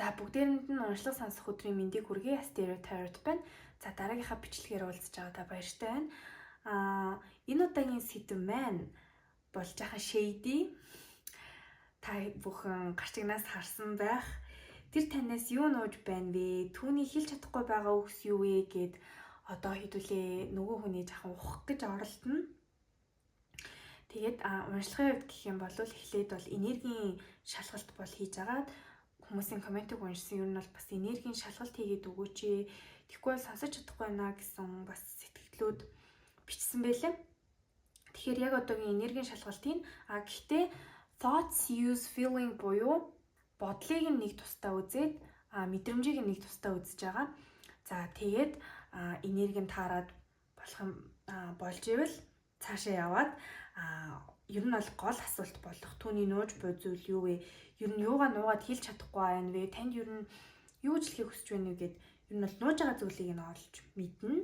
За бүгдээрэнд нь уншлага сонсох өдрийн мэндийг хүргэе. Asteriо Tarot байна. За дараагийнхаа бичлэгээр уулзж байгаадаа баяртай байна. Энэ удаагийн сэдэв маань болж байгаа shady. Та бүхэн гарчигнаас харсан байх. Тэр танаас юу нууж байна вэ? Түүний хэлж чадахгүй байгаа үгс юу вэ гэд одоо хэдүүлээ нөгөө хүний жахан ухах гэж оролдоно. Тэгээд уншлагын үед гэх юм бол эхлээд бол энергийн шалгалт бол хийж агаад хүмүүсийн комментиг уншсан. Ер нь бол бас энергийн шалгалт хийгээд өгөөч. Тэгэхгүй бол сонсож чадахгүй байна гэсэн бас сэтгэлдлүүд бичсэн байлаа. Тэгэхээр яг одоогийн энергийн шалгалтыг гэхдээ thoughts use feeling буюу бодлыг нэг тусдаа үзээд мэдрэмжийг нэг тусдаа үзэж байгаа. За тэгээд энерги нь таарад болж ивэл цаашаа яваад ер нь бол гол асуулт болох түүний нууж буй зүйл юу вэ? Ер нь юугаа нуугаад хэлж чадахгүй байна вэ? Танд ер нь юу ч хэлхийг хүсэж байна вэ гэд ер нь бол нууж байгаа зүйлийг нь олж мэднэ.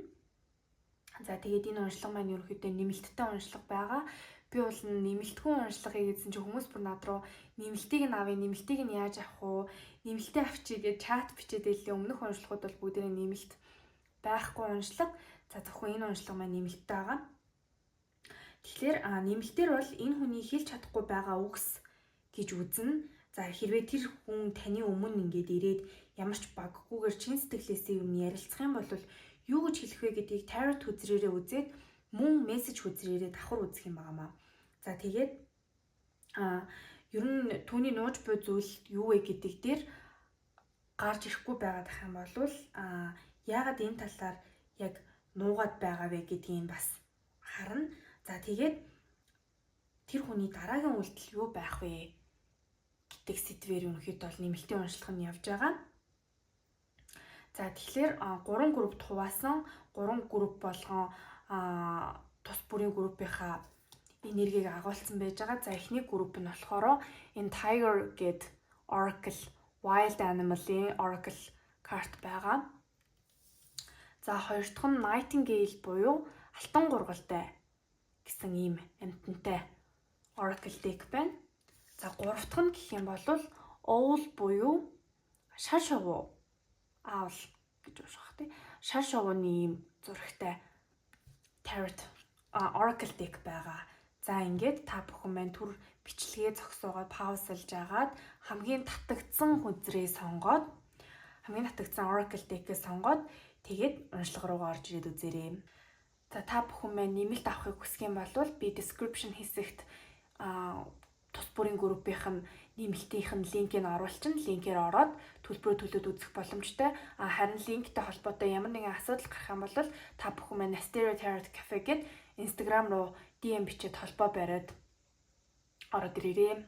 За тэгээд энэ уншлага маань ерөнхийдөө нэмэлттэй уншлага байгаа. Би бол нэмэлтгүй уншлагыг гэсэн чинь хүмүүс бүр над руу нэмэлтийг нь авъя, нэмэлтийг нь яаж авах вэ? Нэмэлтээ авчий гэж чат бичээд байлээ. Өмнөх уншлагууд бол бүгдээ нэмэлт байхгүй уншлага. За зөвхөн энэ уншлага маань нэмэлттэй байгаа. Тэгэхээр нэмэлтээр бол энэ хүний хэлж чадахгүй байгаа үгс гэж үзнэ. За хэрвээ тэр хүн таны өмнө ингээд ирээд ямар ч баггүйгээр чин сэтгэлээсээ юм ярилцах юм бол юу гэж хэлэх вэ гэдгийг tarot үзрээрээ үзээд мөн мессеж үзрээрээ давхар үзэх юм байнамаа. За тэгээд ер нь түүний нууж буй зүйл юу вэ гэдэг дээр гарч ирэхгүй байгаад ах юм бол яагаад энэ талаар яг нуугаад байгаа вэ гэдгийг бас харна. За тэгээд тэр хүний дараагийн үйлдэл юу байх вэ гэдэг сэдвээр ерөнхийдөө бол нэмэлтийн уншлага нь явж байгаа. За тэгэхээр 3 группт хуваасан 3 групп болгон тус бүрийн группийнхаа энергийг агуулсан байж байгаа. За эхний групп нь болохоор энэ Tiger гэд Oracle Wild Animal-ийн Oracle карт байгаа. За хоёр дахь нь Nightingale буюу алтан гургалтай гэсэн ийм амьтантай Oracle deck байна. За гурав дахь нь гэх юм бол Owl буюу шар шувуу Owl гэж уушгах тий. Шар шувууны ийм зурагтай Tarot Oracle deck байгаа. За ингээд та бүхэн маань түр бичлэгээ зогсоогоод паузалж агаад хамгийн татагдсан хүндрээ сонгоод хамгийн татагдсан Oracle deck-ээ сонгоод тэгээд уншлага руугаа орж ирээд үзээрэй. За та бүхэн маань нэмэлт авахыг хүсэх юм бол би description хэсэгт тус бүрийн группийнх нь нэмэлтийнх нь линкийг оруулчихна. Линкээр ороод төлбөрөө төлөөд үзэх боломжтой. Харин линктэй холбоотой ямар нэгэн асуудал гарах юм бол та бүхэн маань Asteriо Tarot Cafe гэд Instagram руу DM бичээд холбоо бариад ороод ирээрэй.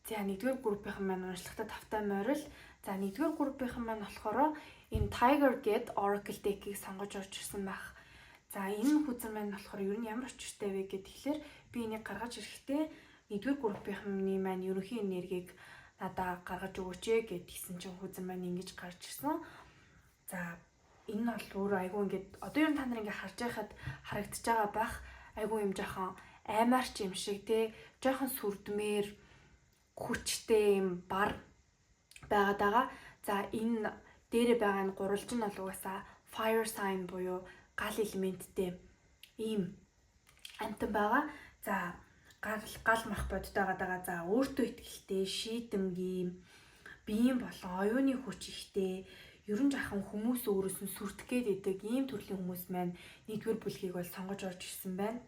За нэгдүгээр группийнхан маань уншлагатай тавтай морил. За нэгдүгээр группийнхан маань болохоор энэ Tiger гэд Oracle deck-ийг сонгож орж ирсэн байх. За энэ хүзэр маань болохоор ер нь ямар очиртай вэ гэхээр би энийг гаргаж ирэхдээ нэгдүгээр группийнхны маань ерөнхий энергийг надаа гаргаж өгөөч гэд хэлсэн чинь хүзэр маань ингэж гарч ирсэн. За энэ бол өөрөө айгүй ингээд одоо ер нь та нар ингээд харж байхад харагдаж байгаа байх айгүй юм жоохон аймаарч юм шиг те жоохон сүрдмээр хүчтэй юм бар байгаад байгаа. За энэ дээрээ байгаа энэ гурвалж нь бол угаасаа fire sign буюу гал элементтэй ийм амтан байгаа. За гал мах бодтой байгаа. За өөртөө ихтэй шийдэмгий биеийн болон оюуны хүч ихтэй ер нь жахан хүмүүс өөрөөс нь сүрдэх гээд идэг ийм төрлийн хүмүүс маань нэгдүгээр бүлгийг бол сонгож орж ирсэн байна.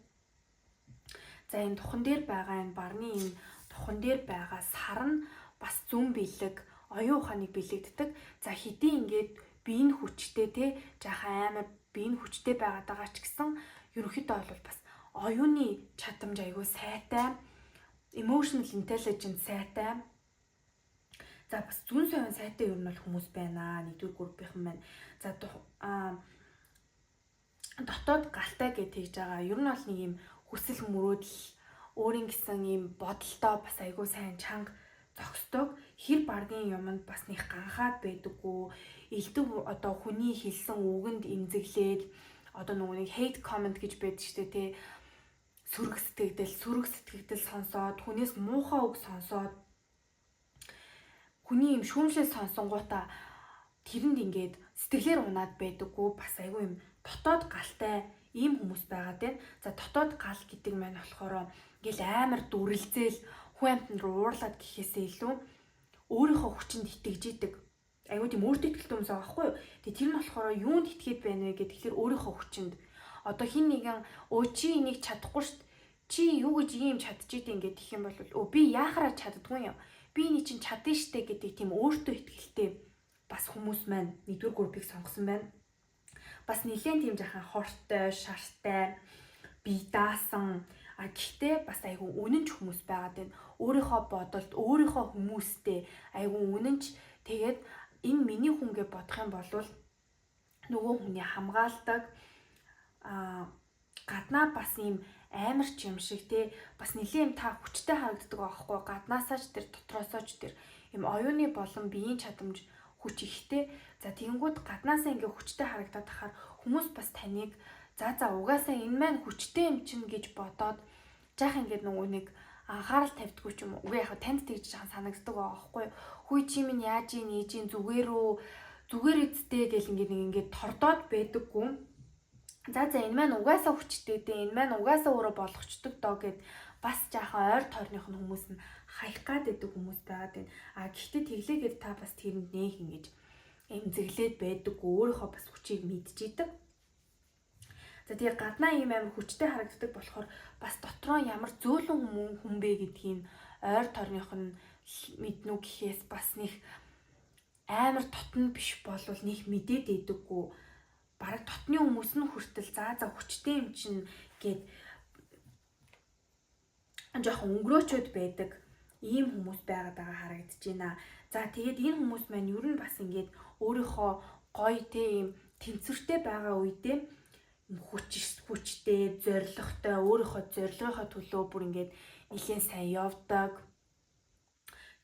За энэ тухан дээр байгаа энэ барны энэ тухан дээр байгаа сар нь бас зүн бэлэг оюун ухааныг бэлэгддэг. За хэдий ингээд биеийн хүчтэй те жахан амар биеийн хүчтэй байгаад байгаа ч гэсэн ерөнхийдөө бол бас оюуны чадамж айгүй сайтай, emotional intelligence сайтай. За бас зүн совин сайтай ер нь бол хүмүүс байна. Нэгдүгээр группийнхан байна. За дотоод галтай гэж тэгж байгаа. Ер нь бол нэг юм хүсэл мөрөөдөл өөрийн гэсэн юм бодолтой бас айгүй сайн чанга зогсдог. Хэр баргийн юмд бас нэг ганхаад байдаггүй. Элдв одоо хүний хэлсэн үгэнд эмзэглээд одоо нөгөө нэг hate comment гэж байдаг шүү дээ тий. сөрөг сэтгэгдэл сонсоод, хүнээс муухай үг сонсоод, хүний юм шүүмжлэл сонсонгуудаа тэрэнд ингээд сэтгэлээр унаад байдаггүй, бас айгүй юм дотоод галтай ийм хүмүүс байгаад байна. За дотоод гал гэдэг маань болохоор ингээл амар дүрлзээл хүн амьтанд руу уурлаад гэхээсээ илүү өөрийнхөө хүчинд итгэж идэг. Айгүй тийм өөртөө итгэлтэй хүмүүс байгаа байхгүй юу? Тэгээ тэр нь болохоор юунд итгээд байна вэ гэдэг тэгэхээр өөрийнхөө хүчинд. Одоо хин нэгэн чи энийг чадахгүй шүү дээ. Чи юу гэж ийм чадчихийдээ ингээд гэх юм бол би яахаараа чаддгүй юм. Би энийг чинь чадна штэ гэдэг тийм өөртөө итгэлтэй бас хүмүүс маань нэгдүгээр группийг сонгосон байна. Бас нэлээд тийм жахан хортой, шартай, бие даасан гэхдээ бас айгүй үнэнч хүмүүс байгаад байна. Өөрийнхөө бодолд, өөрийнхөө хүмүүстэй айгүй үнэнч тэгээд энэ миний хүн гэж бодох юм бол нөгөө хүний хамгаалдаг гаднаа бас ийм амар ч юм шиг те бас нэлээд та хүчтэй харагддаг байхгүй гаднаасаа ч тэр дотроосоо ч тэр ийм оюуны болон биеийн чадамж хүч ихтэй. За тэгэнгүүт гаднаасаа ингээ хүчтэй харагдаад тахаар хүмүүс бас таныг за угаасаа энэ маань хүчтэй юм чинь гэж бодоод жаах ингээд нөгөө нэг анхаарал тавьдгүй ч юм уу. Үгүй яг танд тэгж жахан санагддаг байгаа байхгүй. Хүй чи минь яаж ийн ийж ийн зүгээр эцтэй гэл ингээд тордоод байдаггүй. За энэ маань угаасаа хүчтэй дээ. Энэ маань угаасаа өөрөө болгочдөг доо гэд бас жаахан ойр тойрных нь хүмүүс нь хаях гад байдаг хүмүүс байгаад байна. Гэхдээ тэглээгээд та бас тэрэнд нээх ингэж эмзэглээд байдаггүй. Өөрийнхөө бас хүчийг мэдчихийдэг. За тэгээ гаднаа ийм амар хүчтэй харагддаг болохоор бас дотроо ямар зөөлөн хүн бэ гэдгийг ойр тойрных нь мэднүү гэхээс бас нэг амар тотн биш болвол нэг мэдээд идэггүй. Бараг дотны хүмүүс нь хүртэл за хүчтэй юм чинь гээд жоохон өнгөрөөчөд байдаг ийм хүмүүс байгаад байгаа харагдаж байна. За тэгээд энэ хүмүүс маань ер нь бас ингээд өөрийнхөө гоё тийм тэнцвэртэй байгаа үедээ хүчтэй, зоригтой, өөрийнхөө зорилгынхоо төлөө бүр ингээд нэлээд сайн явдаг.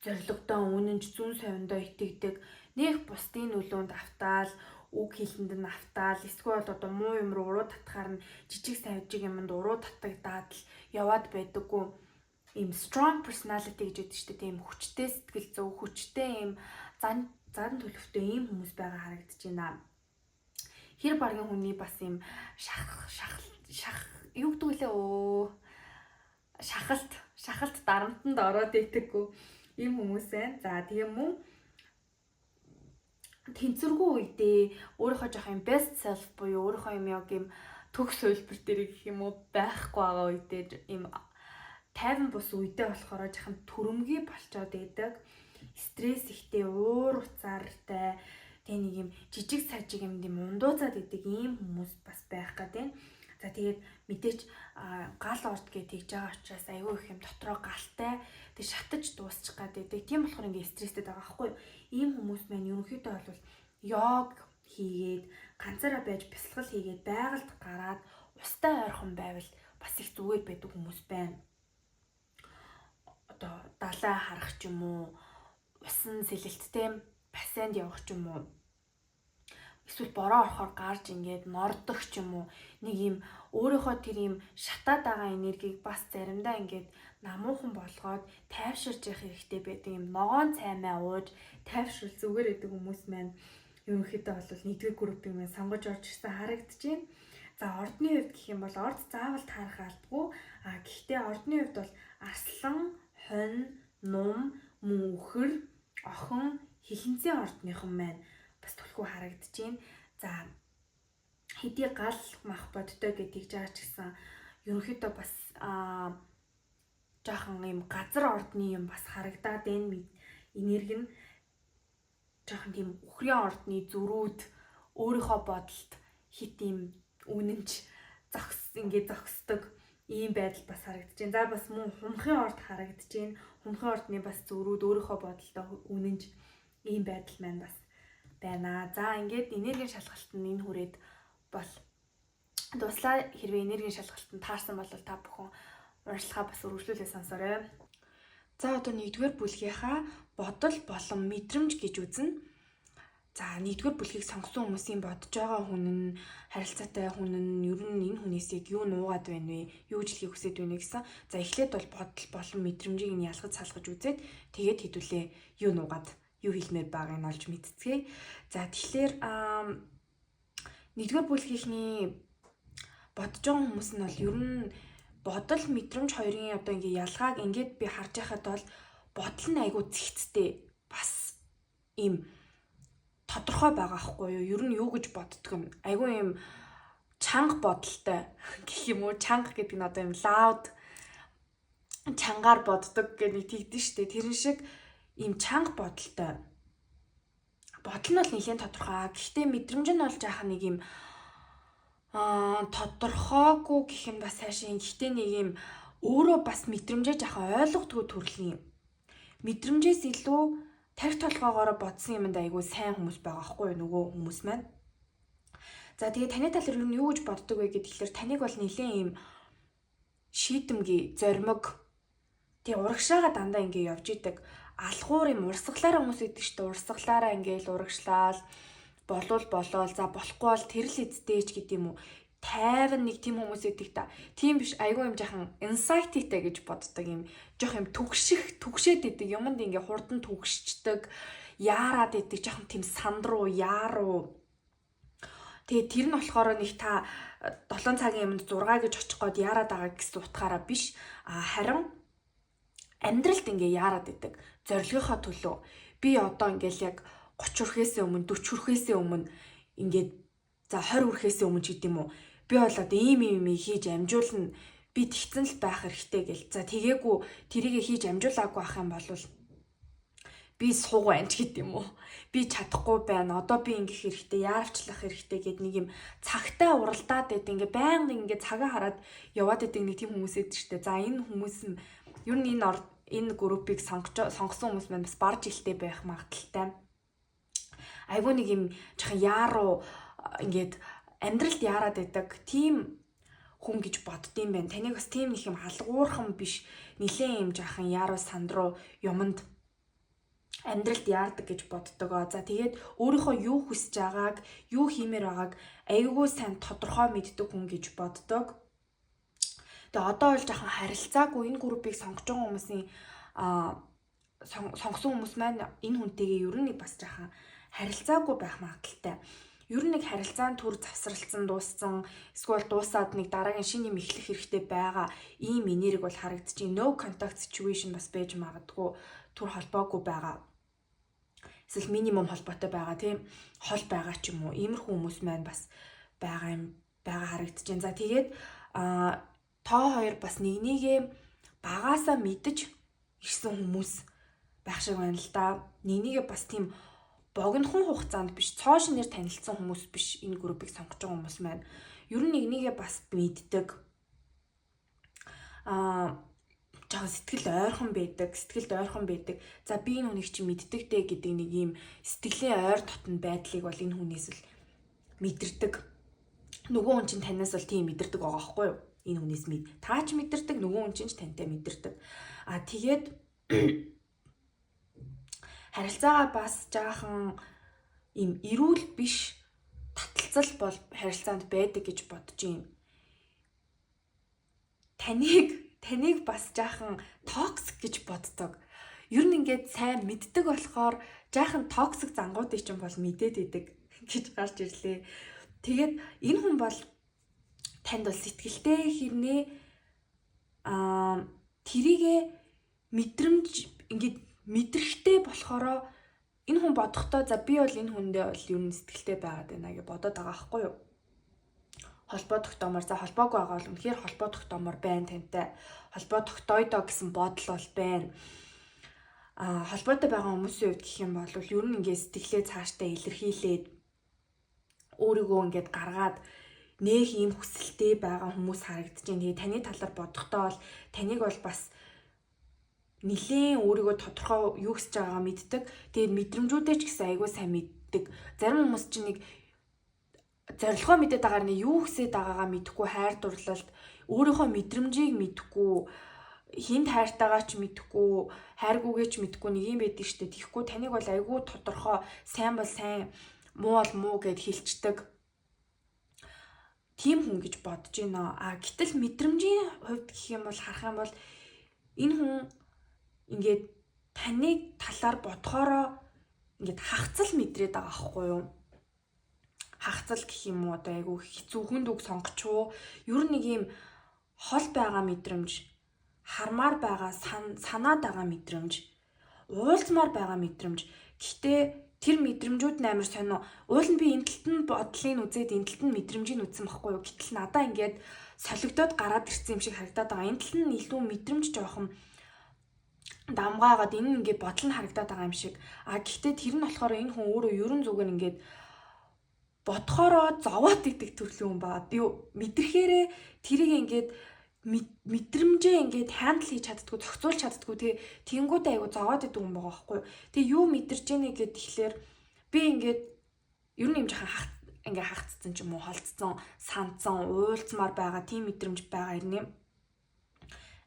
Зоригтой, үнэнч, зүүн совиндоо итгэдэг. Нэг бусдын нөлөөнд автаал, үг хэлэнд нь автаал, эсвэл одоо муу юм руу уруу татахаар нь жижиг савжиг юмд уруу татагдаад л яваад байдаггүй. Ийм strong personality гэж яддаг шүү дээ. Тийм хүчтэй сэтгэл зүй, хүчтэй ийм зан төлөвтэй ийм хүмүүс байгаа харагдаж байна. Хэр баргийн хүний бас ийм юу гэдэг лээ шахалт дарамтанд ороод идэггүй ийм хүмүүс байна. За тийм мөн тэнцвэргүй үедээ өөрийнхөө жоох юм best self буюу өөрийнхөө юм яг юм төгс хөлбөр дээр гэх юм уу байхгүй байгаа үедээ ийм тайван бус үедээ болохоор жахан төрөмгий болчоод идэг. Стресс ихтэй, уур уцаартай тэг нэг юм жижиг сажиг юм ундууцаад идэг ийм хүмүүс бас байх гэдэг. За тэгээд мэдээч гал орд гэж тэгж байгаа учраас аюу их юм дотроо галтай тэг шатаж дуусчих гэдэг. Тийм болохоор ингээ стресстэй байгаа байхгүй юу? Ийм хүмүүс маань ерөнхийдөө бол йог хийгээд ганцаараа байж бясалгал хийгээд байгальд гараад устай ойрхон байвал бас их зүгээр байдаг хүмүүс байна. Одоо далай харах ч юм уу, усан сэлэлттэй бассейнд явах ч юм уу, эсвэл бороо орохоор гарч ингээд нордог ч юм уу, нэг юм өөрийнхөө тэр юм шатаад байгаа энергийг бас заримдаа ингээд намуухан болгоод тайвширж явах хэрэгтэй байдаг. Юм ногоон цаймаа ууж тайвшруул зүгээр гэдэг хүмүүс маань ерөнхийдөө бол нэгдүгээр группийн маань сонгож орж ирсэн харагдаж байна. За ордны хувьд гэх юм бол орд заавал таарах алдгүй. Гэхдээ ордны хувьд бол арслан, хонь, нум, мөн үхэр, охин, хилэнцэн ордныхан маань бас түлхүү харагдаж байна. За хэдий гал мах бодтой гэдгийг жаач гэсэн ерөнхийдөө бас жоохон юм газар ордны юм бас харагдаад байна. Энерги нь жоохон тийм үхрийн ордны зүрүүд өөрийнхөө бодолд хит юм үнэнч зогсдог ийм байдал бас харагдаж байна. За бас мөн хумхын орд харагдаж байна. Хумхын ордны бас зүрүүд өөрийнхөө бодолтой үнэнч ийм байдал маань бас байна. За ингээд энергийн шалгалт нь энэ хүрээд бол дуслаа. Хэрвээ энергийн шалгалтанд таарсан бол та бүхэн урьдчилгаа бас үргэлжлүүлээ сонсоорой. За одоо нэгдүгээр бүлгийнхаа бодол болон мэдрэмж гэж үзнэ. За нэгдүгээр бүлгийг сонгосон хүмүүсийн бодож байгаа хүн нь харилцаатай хүн нь ер нь энэ хүнээс яг юу нуугаад байна вэ? Юу гэж хэлхийг хүсэж байна гэсэн. За эхлээд бол бодол болон мэдрэмжийг нь ялгаж салгаж үзээд тэгээд хэдүүлээ юу нуугаад юу хэлмээр байгааг нь олж мэдцгээе. За тэгэхээр нэгдүгээр бүлгийнхний бодож байгаа хүмүүс нь бол ер нь бодол мэдрэмж хоёрын одоо ингээ ялгааг ингээд би харж байхад бол бодол нь айгүй зэгцтэй бас ийм тодорхой байгаа хгүй юу? Ер нь юу гэж боддог юм? Айгүй юм чанга бодолтой гэх юм уу? Чанга гэдэг нь одоо юм лауд чангаар боддог гэх нэг тэгдэж штэ. Тэрэн шиг ийм чанга бодолтой. Бодол нь бол нэлээд тодорхой. Гэхдээ мэдрэмж нь бол жаахан нэг юм тодорхойгүй гэх юм бас хайшин. Гэхдээ нэг юм өөрөө бас мэдрэмжээ жаахан ойлгохгүй төрлийн юм. Мэдрэмжээс илүү тарих толгоогоор бодсон юмд айгүй сайн хүмүүс байгаа хгүй нөгөө хүмүүс маань. За тэгээ таны тал дээр юу гэж боддог вэ гэхээр таныг бол нэлээд юм шийдэмгий, зоримог тэгээ урагшаага дандаа ингээ явж идэг. Алхуур юм урсгалаараа хүмүүс идэг шүү дээ. Урсгалаараа ингээл урагшлал болол за болохгүй бол тэрл эздээж гэдэг юм уу. Тайван нэг тийм хүмүүс идэг та. Тийм биш айгүй юм жахан инсайтитэй гэж боддог юм. Жох юм түгшээд идэг юмд ингээ хурдан түгшчдэг. Яарад идэг жахан тийм сандруу яаруу. Тэгээ тэр нь болохоор нэг та 7 цагийн өмнө 6 гэж очих гээд яарад байгаа гэсэн утгаараа биш. Харин амьдралд ингээ яарад идэг. Зорилгынхаа төлөө би одоо ингээл яг 30 хүрэхээс өмнө 40 хүрэхээс өмнө ингээд за 20 хүрэхээс өмнө ч гэдэм үү. Би бол одоо ийм хийж амжуулна. Би тэгцэн л байх хэрэгтэй гэл. За тэгээгүй тэрийг хийж амжуулаагүй ах юм бол би сууг байна ч гэдэм үү. Би чадахгүй байна. Одоо би ингэх хэрэгтэй, яарвчлах хэрэгтэй гэд нэг юм цагтаа уралдаад байд. Ингээ байнга ингээ цагаа хараад яваад идэг нэг тийм хүмүүс эд штэ. За энэ хүмүүс нь ер нь энэ группийг сонгосон хүмүүс маань бас барж илтэй байх магадaltaй. Айгуу нэг юм жоохон яаруу ингээд амьдралд яарад байдаг тийм хүн гэж боддtiin байна. Таныг бас тийм нэг юм халгуурхан биш нилээн юм жаахан яаруу сандруу юмд амьдралд яардаг гэж боддог. За тэгээд өөрийнхөө юу хүсэж байгааг, юу хиймээр байгааг айгүй сайн тодорхой мэддэг хүн гэж боддог. Тэгээ одоо бол жаахан харилцаагүй энэ группийг сонгож байгаа хүмүүсийн сонгосон хүмүүс маань энэ хүнтэйгээ ер нь бас жаахан харилцаагүй байх магадaltaй. Ер нь нэг харилцаан төр завсралцсан дууссан эсвэл дуусаад нэг дараагийн шинэ юм эхлэх хэрэгтэй байгаа ийм энерги бол харагдчих. No contact situation бас байж магадгүй төр холбоогүй байгаа. Эсвэл минимум холбоотой байгаа тийм хол байгаа ч юм уу. Иймэрхүү хүмүүс маань бас байгаа харагдчих. За тэгээд тоо хоёр бас нэгнийгээ багаасаа мэдж ирсэн хүмүүс байх шиг байна л да. Нэгнийгээ бас тийм богинохон хугацаанд биш, цоо шинээр танилцсан хүмүүс биш энэ группийг сонгож байгаа хүмүүс маань. Ер нь нэгнийгээ бас мэддэг. Жаа сэтгэлд ойрхон байдаг. За би энэ хүнийг чи мэддэг дээ гэдэг нэг юм сэтгэлийн ойр дотн байдлыг бол энэ хүнээс л мэдэрдэг. Нөгөө хүн чинь танаас бол тийм мэдэрдэг байгаа байхгүй юу? Энэ хүнээс та ч мэдэрдэг, нөгөө хүн чинь тантай мэдэрдэг. Тэгээд харилцаагаа бас жаахан им эрүүл биш таталцал бол харилцаанд байдаг гэж бодож юм. Таныг бас жаахан токсик гэж боддог. Ер нь ингээд сайн мэддэг болохоор жаахан токсик зангуудыг ч юм бол мэдээд идэг гэж гарч ирлээ. Тэгээд энэ хүн бол танд бол сэтгэлтэй хэрнээ тэрийгэ мэдрэмж ингээд мэдрэхтэй болохоор энэ хүн бодохдоо за би бол энэ хүндээ бол ер нь сэтгэлтэй байгаад байна гэж бодоод байгаа байхгүй юу? Холбоо тогтоомор за холбоогүй байгаа бол үнэхээр холбоо тогтоомор байна тантай. Холбоо тогтоёдоо гэсэн бодол бол байна. Холбоотой байгаа хүмүүсийн хувьд гэх юм бол ер нь ингээд сэтгэлээ цаашдаа илэрхийлээд өөрийгөө ингээд гаргаад нөх ийм хүсэлтэй байгаа хүмүүс харагдаж байна. Тэгээ таны талаар бодохдоо бол таныг бол бас нилээн өөрийгөө тодорхой юу хийж байгаагаа мэддэг. Тэгээд мэдрэмжүүдээ ч гэсэн айгүй сайн мэддэг. Зарим хүмүүс чинь нэг зорилгоо мэдээд байгаагаар нэг юу хийсээд байгаагаа мэдэхгүй хайр дурлалт, өөрийнхөө мэдрэмжийг мэдэхгүй хин хайртайгаа ч мэдэхгүй, хайргүйгээ ч мэдэхгүй нэг юм байдаг штэ. Тэгэхгүй таныг бол айгүй тодорхой сайн бол сайн, муу бол муу гэд хэлцдэг. Тийм хүн гэж бодож байна. Гэтэл мэдрэмжийн хувьд гэх юм бол харах юм бол энэ хүн ингээд таныг талаар бодохороо ингээд хагцал мэдрээд байгаа байхгүй юу? Хагцал гэх юм уу одоо айгүй хэцүүхэнд үг сонгочвоо. Ер нь нэг юм хол байгаа мэдрэмж, хармаар байгаа, санаад байгаа мэдрэмж, уулзмаар байгаа мэдрэмж. Гэхдээ тэр мэдрэмжүүд нь амар сонио. Уул нь би энэ талд нь бодлыг үзээд энэ талд нь мэдрэмжийг үзсэн байхгүй юу? Гэтэл надаа ингээд солигдоод гараад ирсэн юм шиг харагдаад байгаа. Энэ тал нь илүү мэдрэмж жоохон дамгаагаад энэ нь ингээд бодол нь харагдаад байгаа юм шиг. Гэхдээ тэр нь болохоор энэ хүн өөрөө ерөн зүгээр ингээд бодхороо зовоод идэх төрлийн хүн байгаа. Мэдрэхээрээ тэрийг ингээд мэдрэмжээ ингээд хандл хийж чаддгүй, зохицуулж чаддгүй. Тэгээ тэнгууд айгу зовоод идэг хүн байгаа байхгүй юу? Тэгээ юу мэдэрч ийнэ гэд тэгэхээр би ингээд ер нь юм жахан ингээд хагцсан ч юм уу, холцсон, санцсан, уулзмаар байгаа тийм мэдрэмж байгаа юм.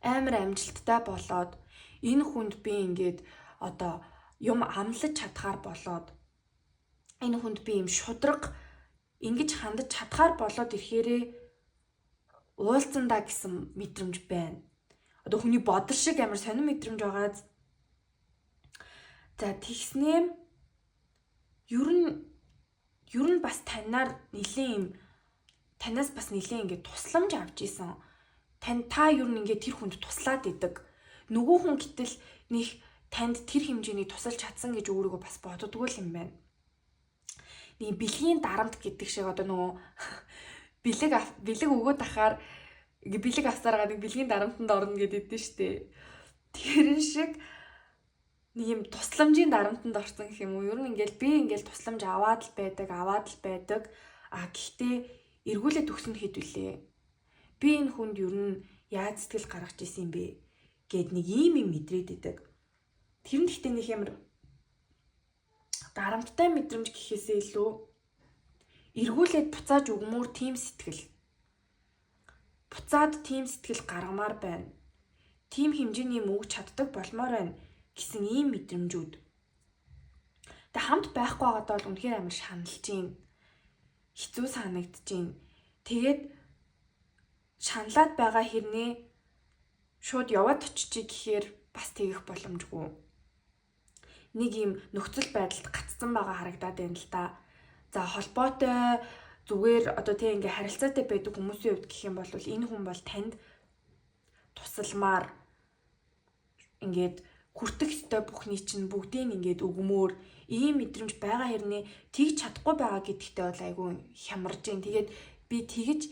Амар амжилттай болоод энэ хүнд би ингээд одоо юм амлаж чадхаар болоод энэ хүнд би юм шудраг ингэж хандаж чадхаар болоод ирэхээрээ уулзандаа гэсэн мэдрэмж байна. Одоо хүний бодол шиг амар сонир мэдрэмж байгаа. За тэгснэм ер нь бас танаас бас нэлийн ингээд тусламж авч исэн. Та ер нь ингээд тэр хүнд туслаад идэг. Нөгөө хүн гэтэл нэг танд тэр хэмжээний тусалж чадсан гэж өөрийгөө бас боддгоо юм байна. Нэг бэлгийн дарамт гэдэг шиг одоо нөгөө бэлэг өгөөд ахаар бэлэг авсараа нэг бэлгийн дарамтанд орно гэдэг дээ штэ. Тэрэн шиг нэг юм тусламжийн дарамтанд орсон гэх юм уу? Ер нь ингээл би ингээл тусламж аваад л байдаг. Гэхдээ эргүүлээд өгсөн хэд вүлээ. Би энэ хүнд ер нь яаж сэтгэл гаргаж исэн юм бэ гэд нэг юм мэдрээд идэг. Тэр нь гэхдээ нэг ямар дарамттай мэдрэмж гэхээсээ илүү эргүүлээд буцааж өгмөр тийм сэтгэл. Буцаад тийм сэтгэл гаргамаар байна. Тийм хэмжээний юм өгч чаддаг болмоор байна гэсэн ийм мэдрэмжүүд. Тэг хамт байхгүй байгаадаа бол үнэхээр амар шаналж байна. Хэцүү санагдаж байна. Тэгээд шаналаад байгаа хэрнээ шууд яваад очиж гэхээр бас тэгэх боломжгүй. Нэг юм нөхцөл байдалд гацсан байгаа харагдаад байна л да. За холбоотой зүгээр одоо тийм ингээ харилцаатай байдаг хүмүүсийн хувьд гэх юм бол энэ хүн бол танд тусалмаар ингээд хүртэх ёстой бүхний чинь бүгдийг ингээд өгмөр ийм мэдрэмж байгаа хэрнээ тэгж чадахгүй байгаа гэдэгтээ бол айгүй хямарж जैन. Тэгээд би тэгж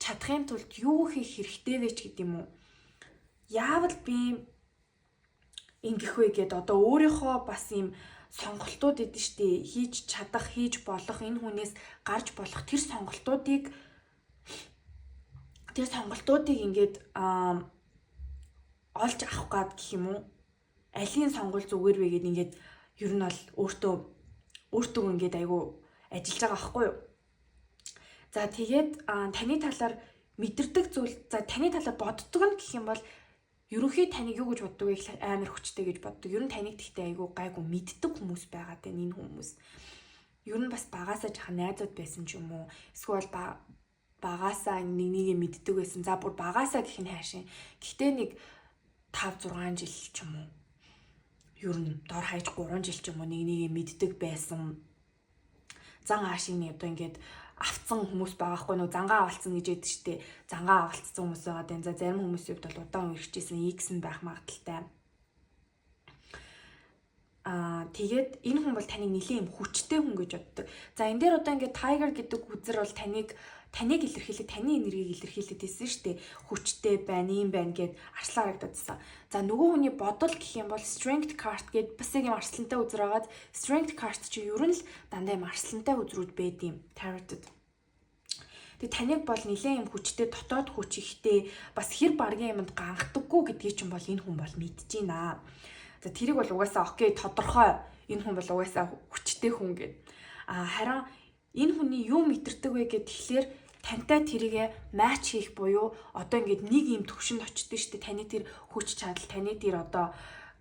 чадахын тулд юу хийх хэрэгтэй вэ ч гэдэм юм уу. Яавал би ингэх вэ гэд одоо өөрийнхөө бас юм сонголтууд эдэн штэ хийж чадах, хийж болох, энэ хүнээс гарч болох тэр сонголтуудыг ингээд олж авах гад гэх юм уу. Алийн сонгол зүгээр вэ гэд ингээд ер нь бол өөртөө ингээд айгу ажиллаж байгаа байхгүй юу. За тэгээд таны талаар мэдэрдэг зүйл, за таны талаар боддог нь гэх юм бол ерөнхий таныг юу гэж боддог вэ гэхээр амар хүчтэй гэж боддог. Ер нь таныг тэгтээ айгу гайгүй мэддэг хүмүүс байгаа дээ энэ хүмүүс. Ер нь бас багаасаа жахан найзууд байсан ч юм уу. Эсвэл багаасаа нэг мэддэг байсан. За бүр багаасаа гэх нь хайшин. Гэхдээ нэг 5-6 жил ч юм уу. Ер нь дор хаяж 3 жил ч юм уу нэг мэддэг байсан. Зан аашийн одоо ингээд авцсан хүмүүс байгаа хгүй нөө зангаа авалцсан гэж яддаг штэ. Зангаа авалцсан хүмүүс байгаа дээ. За зарим хүмүүсийн хувьд бол удаан үргэлжлэжсэн X нь байх магадaltaй. Тэгээд энэ хүн бол таныг нэлийн юм хүчтэй хүн гэж боддог. За энэ дээр одоо ингээд Tiger гэдэг үзэр бол таныг илэрхийлээд таны энергийг илэрхийлээд байсан штэ. Хүчтэй байна, юм байна гэд арслан харагдадсан. За нөгөө хүний бодол гэх юм бол Strength card гэд бас яг юм арслантай үзэр байгаад Strength card чи ер нь л дандаа юм арслантай үзрүүд байд юм. Tarot. Тэгээ таныг бол нэлийн юм хүчтэй, дотоод хүч ихтэй, бас хэр баргийн юмд ганхдаггүй гэдгийг чинь бол энэ хүн бол мэдэж байна. За тэрийг бол угаасаа окей тодорхой энэ хүн бол угаасаа хүчтэй хүн гэд. Харин энэ хүний юу мэдэрдэг вэ гэд тэгэхээр тантай тэрийгэ матч хийх буюу одоо ингээд нэг юм төвшөнд очдөг штэ таны тэр хүч чадал таны тэр одоо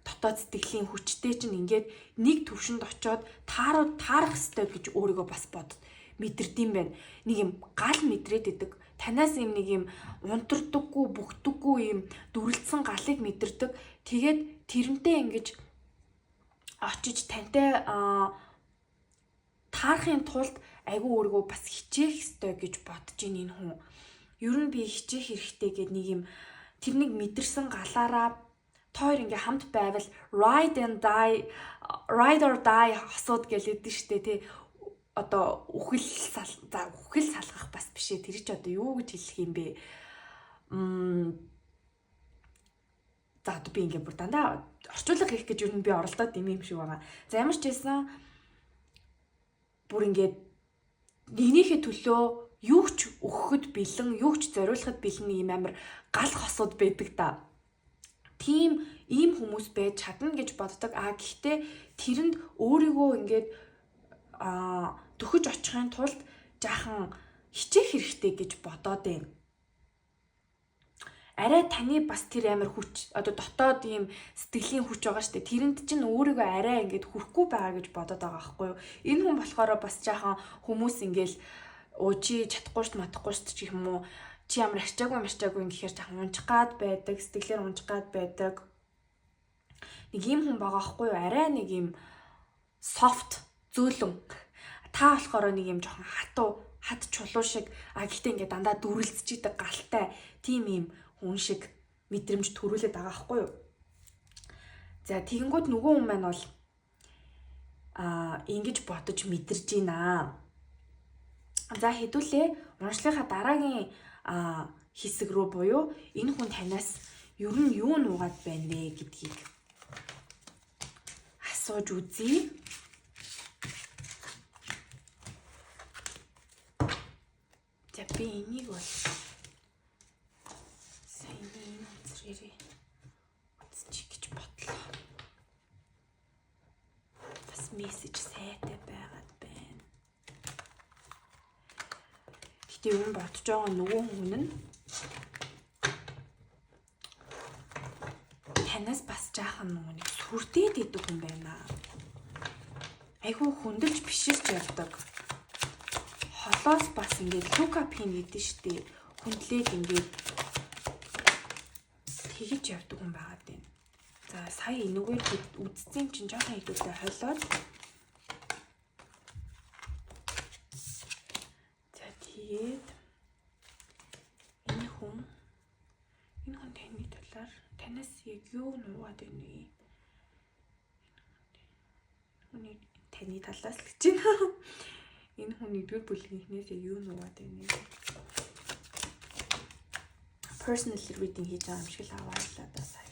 дотоод сэтгэлийн хүчтэй чинь ингээд нэг төвшөнд очоод таарах хэвээр гэж өөрийгөө бас мэдэрдэм байна. Нэг юм гал мэдрээд идэг. Танаас юм нэг юм унтардаггүй, бүхдэггүй юм дүрлцсэн галыг мэдэрдэг. Тэгээд тэрнтэй ингэж очиж тантай таарахын тулд айгүй өөрийгөө бас хичээх ёстой гэж бодож ийн энэ хүн. Ер нь би хичээх хэрэгтэй гэдэг нэг юм тэр нэг мэдэрсэн галаараа тоор ингээ хамт байвал ride or die хосууд гэлээд штэ тий. Одоо үхэл салгах бас биш ээ. Тэр чи одоо юу гэж хэлэх юм бэ? За одоо би ингээ бүр дандаа орчуулга хийх гэж ер нь би оролдоод юм шиг байгаа. За ямар ч байсан бүр ингээд нэгнийхээ төлөө юу ч өгөхөд бэлэн, юу ч зориулахад бэлэн юм амар гал хосууд байдаг та. Тийм ийм хүмүүс байж чадна гэж боддог. Гэхдээ тэрэнд өөрийгөө ингээд төхөж очихын тулд жаахан хичээх хэрэгтэй гэж бодоод байна. Арай таны бас тэр амар хүч одоо дотоод ийм сэтгэлийн хүч байгаа штэ. Тэрэнд чинь өөрийгөө арай ингээд хүрэхгүй байгаа гэж бодоод байгаа байхгүй юу? Энэ хүн болохоор бас жаахан хүмүүс ингээл чи чадахгүй ш матахгүй ш ч юм уу чи ямар арчаагүй гэхээр жаахан унчих гад байдаг, сэтгэлээр унчих гад байдаг. Нэг ийм хүн байгаа байхгүй юу? Арай нэг ийм soft зөөлөн. Та болохоор нэг юм жоохон хат чулуу шиг гэхдээ ингээд дандаа дүрлцэж идэг галтай тийм юм хүн шиг мэдрэмж төрүүлээд байгаа байхгүй юу. За тэгэнгүүт нөгөө хүн маань бол ингэж бодож мэдэрж байна. За хэдүүлээ уншлахаа дараагийн хэсэг рүү буюу энэ хүн танаас ер нь юу нуугаад байна вэ гэдгийг асууж үзье. За би энийг бол сайн юм зэрэг үзчих гэж бодлоо. Бас мессеж сайтай байгаад байна. Гэтэ юм бодож байгаа нөгөө хүн нь танаас бас жаахан нэг сүрдээд идэг хүн байна. Айгүй хүндэлж биширч явдаг. Холоос бас ингээд лукап хийн гэдэг штэ. Хүндлээд ингээд тэгэж явдаг хүн байгаад байна. За сая энэгээр үдцсэн чинь жоохон хэдүүлээ хойлоод. За тэгээд энэ хүн таны талаар танаас яг юу нуугаад байна вэ? Хүний таны талаас л гэж байна. Энэ хүн нэгдүгээр бүлгийнхнээс юу нуугаад байна вэ? Personal reading хийж байгаа юм шиг л аваалаа да сая.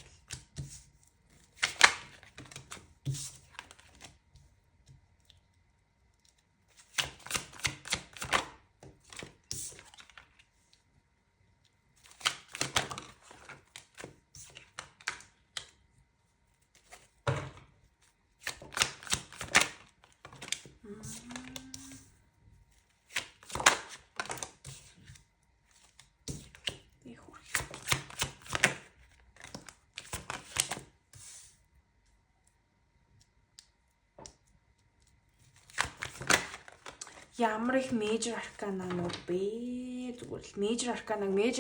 Ямар их major arcana нуу бэ? Зүгээр л major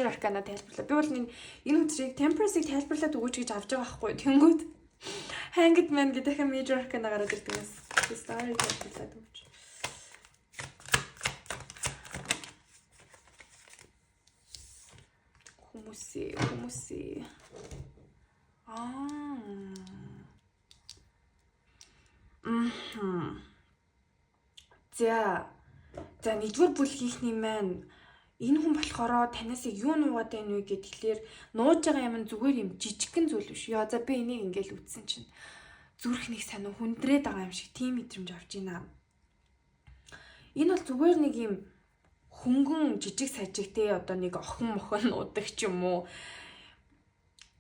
arcana тайлбарлаа. Би бол энэ үтрийг temperance-ийг тайлбарлаад өгөөч гэж авч байгаа байхгүй. Тэнгүүд hanged man гэдэг дахин major arcana гараад ирдгээс. Story тайлбарлаад өгөөч. Хүмүүсээ. За нэгдүгээр бүлгийнхний маань энэ хүн болохоор танаас юу нуугаад байна вэ гэхлээр нууж байгаа юм зүгээр юм жижигхэн зүйл биш. Яа за би энийг ингээл үтсэн чинь зүрх нэг санаа хүндрээд байгаа юм шиг тийм мэдрэмж авч байна. Энэ бол зүгээр нэг юм хөнгөн жижиг сажиг те одоо нэг охин мохон нуудаг ч юм уу.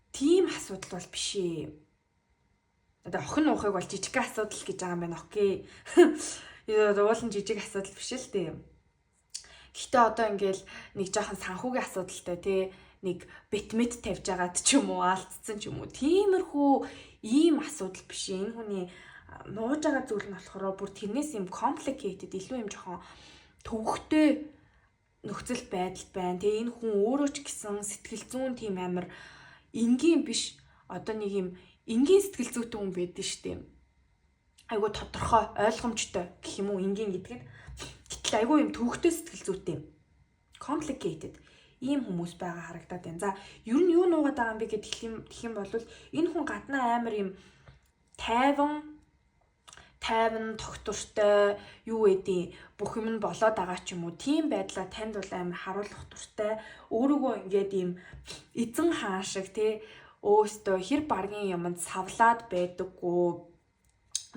Тийм асуудал бол биш ээ. Одоо охин уухыг бол жижиг асуудал гэж байгаа юм байна. Окей. Уулын жижиг асуудал биш л дээ. Гэхдээ одоо ингээл нэг жоохон санхүүгийн асуудалтай тий нэг битмет тавьж агаад ч юм уу алдсан ч юм уу. Тиймэрхүү ийм асуудал биш. Энэ хүний нууж байгаа зүйл нь болохоор бүр тэрнээс юм complicated илүү юм жоохон төвөгтэй нөхцөл байдал байна. Тэгээ энэ хүн өөрөө ч гэсэн сэтгэл зүйн тийм амар энгийн биш. Одоо нэг юм энгийн сэтгэл зүйтэй хүн байдаг штеп. Айгу тодорхой, ойлгомжтой гэх юм уу энгийн гэдэг нь. Гэтэл айгу юм төвөгтэй сэтгэл зүйтэй. Complicated ийм хүмүүс байгаа харагдаад байна. За, ер нь юу нуугаад байгаа юм бэ гэх юм бол энэ хүн гаднаа амар юм тайван тогтвортой юу гэдэг бүх юм нь болоод байгаа ч юм уу. Тийм байдлаа танд бол амар харуулах дуртай. Өөрийгөө ингээд ийм эзэн хаан шиг тий өөстөө хэр баргийн юмд савлаад байдаггүй,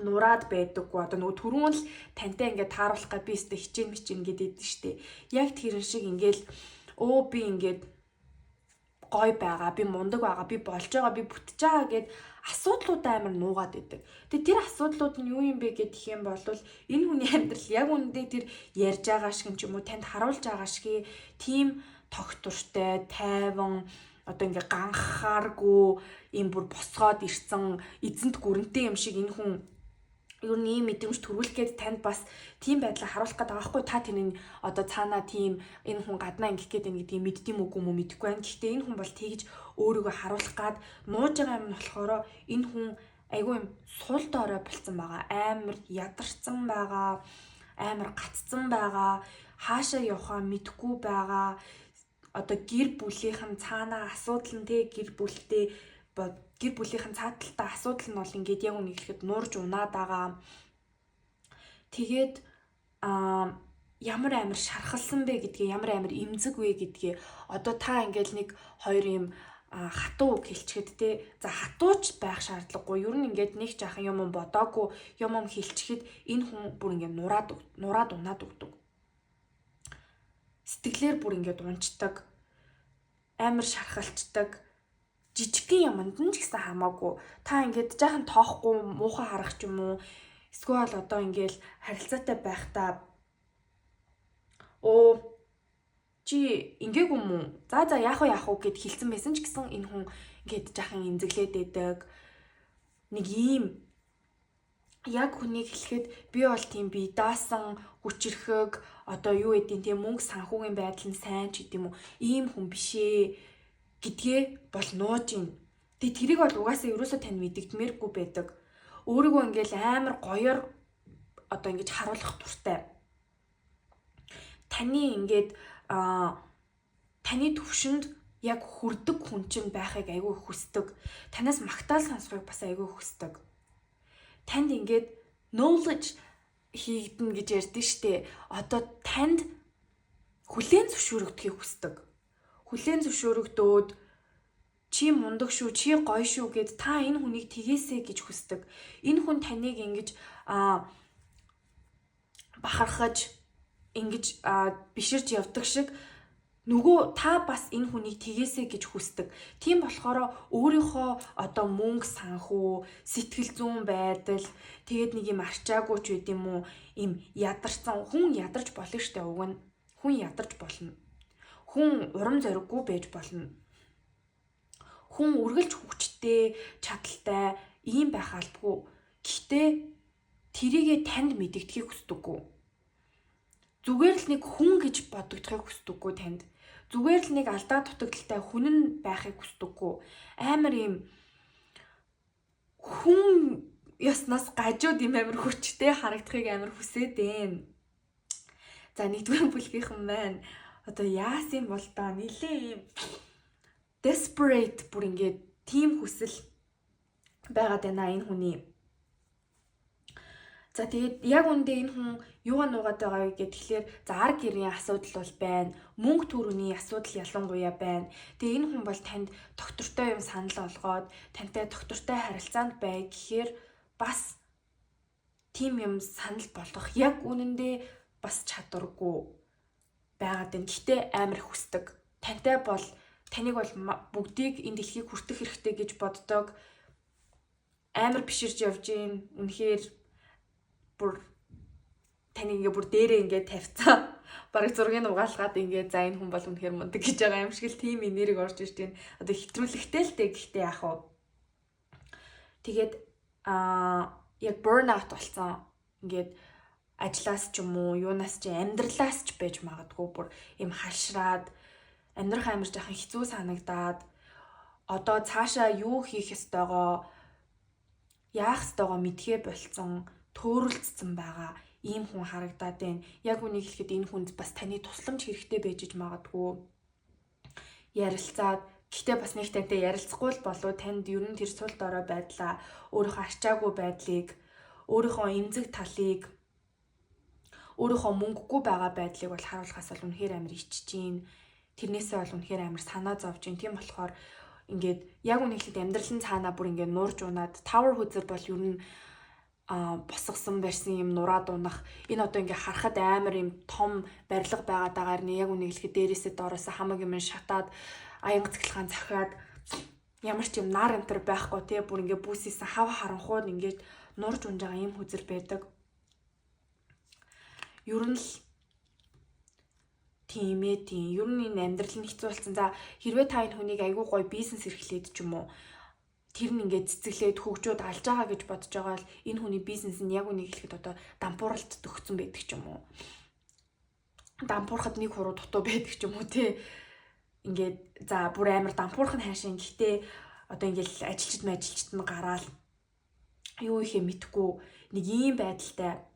нураад байдаггүй. Одоо нөгөө түрүүн л тантай ингээд тааруулах гэ би өстө хичээн гэдэг штеп. Яг тэр шиг ингээл би ингээд гой байгаа, би мундаг байгаа, би болж байгаа, би бүтэж байгаа гэд асуудлууд амар нуугаад идэг. Тэгээ тэр асуудлууд нь юу юм бэ гэх юм бол энэ хүний амьдрал яг үндэ тэр ярьж байгаа шиг ч юм уу танд харуулж байгаа шиг тийм тогтвортой, тайван, одоо ингээ ганхааргүй ийм бүр босгоод ирсэн эзэнт гүрэнтэй юм шиг энэ хүн ер нь ийм мэдрэмж төрүүлэх гээд танд бас тийм байдлаа харуулах гэдэг байгаа байхгүй. Та тэрний одоо цаанаа тийм энэ хүн гаднаа ингэх гээд байна гэдгийг мэддэм үгүй юм уу мэдэхгүй байна. Гэхдээ энэ хүн бол тэгж өөрийгөө харуулах гад нууж байгаа юм нь болохоор энэ хүн айгүй юм сул доорой болцсон байгаа. Амар ядарсан байгаа, амар гацсан байгаа, хаашаа явахаа мэдэхгүй байгаа. Одоо гэр бүлийнхэн цаанаа асуудал нь гэр бүлийнхэн цааталтаа асуудал нь бол ингээд яг үнийг хэлэхэд нуурж унаад байгаа. Тэгээд ямар амар шархалсан бэ гэдгээ, ямар амар имзэг вэ гэдгээ одоо та ингээд нэг хоёр юм хатуу хэлчихэд те за хатууч байх шаардлагагүй. Ер нь ингээд нэг жаахан юм бодоогүй юм хэлчихэд энэ хүн бүр ингээд нураад унаад өгдөг. Сэтгэлээр бүр ингээд унцдаг, амар шархалцдаг. Жижигхэн юмд нь ч гэсэн хамаагүй. Та ингээд жаахан тоохгүй муухай харах ч юм уу. Эсвэл одоо ингээд харилцаатай байхдаа чи ингээгүй юм уу? За яах вэ гэд хэлсэн байсан ч гэсэн энэ хүн ингээд жаахан имзэглээд байдаг. Нэг ийм яг хүнийг хэлэхэд би бол тийм би даасан хүчрхэг одоо юу гэдгийг тийм мөнгө санхүүгийн байдал нь сайн ч гэдэм үү ийм хүн бишээ гэдгээ бол нууж ийн. Тэгээ тэрийг бол угаасаа ерөөсөө тань мэдэгдмээргүй байдаг. Өөрийгөө ингээл амар гоёор одоо ингэж харуулах дуртай. Таны ингээд таны төвшөнд яг хүрдэг хүн чинь байхыг айгүй хүсдэг. Танаас магтаал сонсохыг бас айгүй хүсдэг. Танд ингээд knowledge хийгдэн гэж ярьдэн штэ. Одоо танд хүлээн зөвшөөрөгдөхийг хүсдэг. Хүлээн зөвшөөрөгдөөд чи мундаг шүү, чи гоё шүү гэд та энэ хүнийг тгээсэй гэж хүсдэг. Энэ хүн таныг ингэж бахархаж ингэж биширж явдаг шиг нөгөө та бас энэ хүнийг тгээсэй гэж хүсдэг. Тийм болохоор өөрийнхөө одоо мөнгө санхүү, сэтгэл зүйн байдал, тэгээд нэг юм арчаагүй ч үт юм уу, им ядарсан хүн ядарч болно штэ уг нь. Хүн ядарч болно. Хүн урам зориггүй байж болно. Хүн үргэлж хүчтэй, чадaltaй ийм байх албагүй. Гэхдээ тэрийгэ танд мэдэгдэхийг хүсдэггүй. Зүгээр л нэг хүн гэж бодогдохыг хүсдэггүй танд. Зүгээр л нэг алдаа дутагдaltaй хүн нь байхыг хүсдэггүй. Амар ийм хүн яснаас гажууд юм амар хүчтэй харагдахыг амар хүсээд байна. За нэгдүгээр бүлгийнхэн маань одоо яасан бол доо нилээ ийм desperate бүр ингээд тийм хүсэл байгаад байна энэ хүний. За тэгээд яг үндэ энэ хүн юугаа нуугаад байгаа вэ гэхээр за ар гэрийн асуудал бол байна. Мөнгө төрөний асуудал ялангуяа байна. Тэгээ энэ хүн бол танд доктортой юм санал олгоод тантай доктортой харилцаанд бай гэхээр бас тийм юм санал болгох яг үнэндээ бас чадваргүй байгаад байна. Гэхдээ амар хүсдэг. Тантай бол таныг бол бүгдийг энэ дэлхийг хүртэх хэрэгтэй гэж боддог. Амар биширж явж гин. Үнэхээр бүр таны ингээ бүр дээрээ ингээ тавьцаа. Бараг зургийг угаалгаад ингээ за энэ хүн бол үнэхээр мундаг гэж байгаа юм шиг л тийм энерги орж ирж байна. Одоо хэтрүүлэхтэй л дээ гэхдээ яах вэ? Тэгээд яг burnout болсон. Ингээд ажлаас ч юм уу, юунаас ч амьдралаас ч байж магадгүй бүр юм хашраад амьдрах амар жаахан хэцүү санагдаад одоо цаашаа юу хийх ёстойгоо яах ёстойгоо мэдхээ болцсон, төөрөлдсөн байгаа ийм хүн харагдаад байна. Яг үнийг хэлэхэд энэ хүнд бас таны тусламж хэрэгтэй байж магадгүй. Ярилцаад гэхдээ бас нэг тантай ярилцахгүй л болов танд ер нь тэр сул дорой байдлаа, өөрийнхөө арчаагүй байдлыг, өөрийнхөө эмзэг талыг, өөрийнхөө мөнгөгүй байгаа байдлыг бол харуулахаас бол үнэхээр амар ичж гин. Тэрнээсээ бол үнэхээр амар санаа зовж гин. Тийм болохоор ингээд яг үнийг хэлэхэд амьдралын цаанаа бүр ингээд нуурж унаад тавар хүзэр бол ер нь босгосон барьсан юм нураад унах. Энэ одоо ингээд харахад амар юм том барилга байгаа дагаар нь яг үнийг хэлэхэд дээрээсээ доороосоо хамаг юм шатаад аянга цэглэхаан захиад ямар ч юм нар энтер байхгүй тий бүр ингээд бүсээсэн хав харанхууд ингээд нурж унж байгаа юм хүзэр байдаг. Ер нь л тийм. Ер нь энэ амьдрал нь хэцүү болсон. За хэрвээ та энэ хүнийг айгүй гоё бизнес эрхлээд ч юм уу тэр нь ингээд цэцгэлээд хөгжөөд алж байгаа гэж бодож байгаа л энэ хүний бизнес нь яг үнийг хэлэхэд одоо дампууралт төгссөн байдаг ч юм уу. Дампуурахад нэг хуруу дутуу байдаг ч юм уу тий. Ингээд за бүр амар дампуурах нь хайшин. Гэхдээ одоо ингээд ажилчид нь гараал юу ихе мэдгүй нэг ийм байдалтай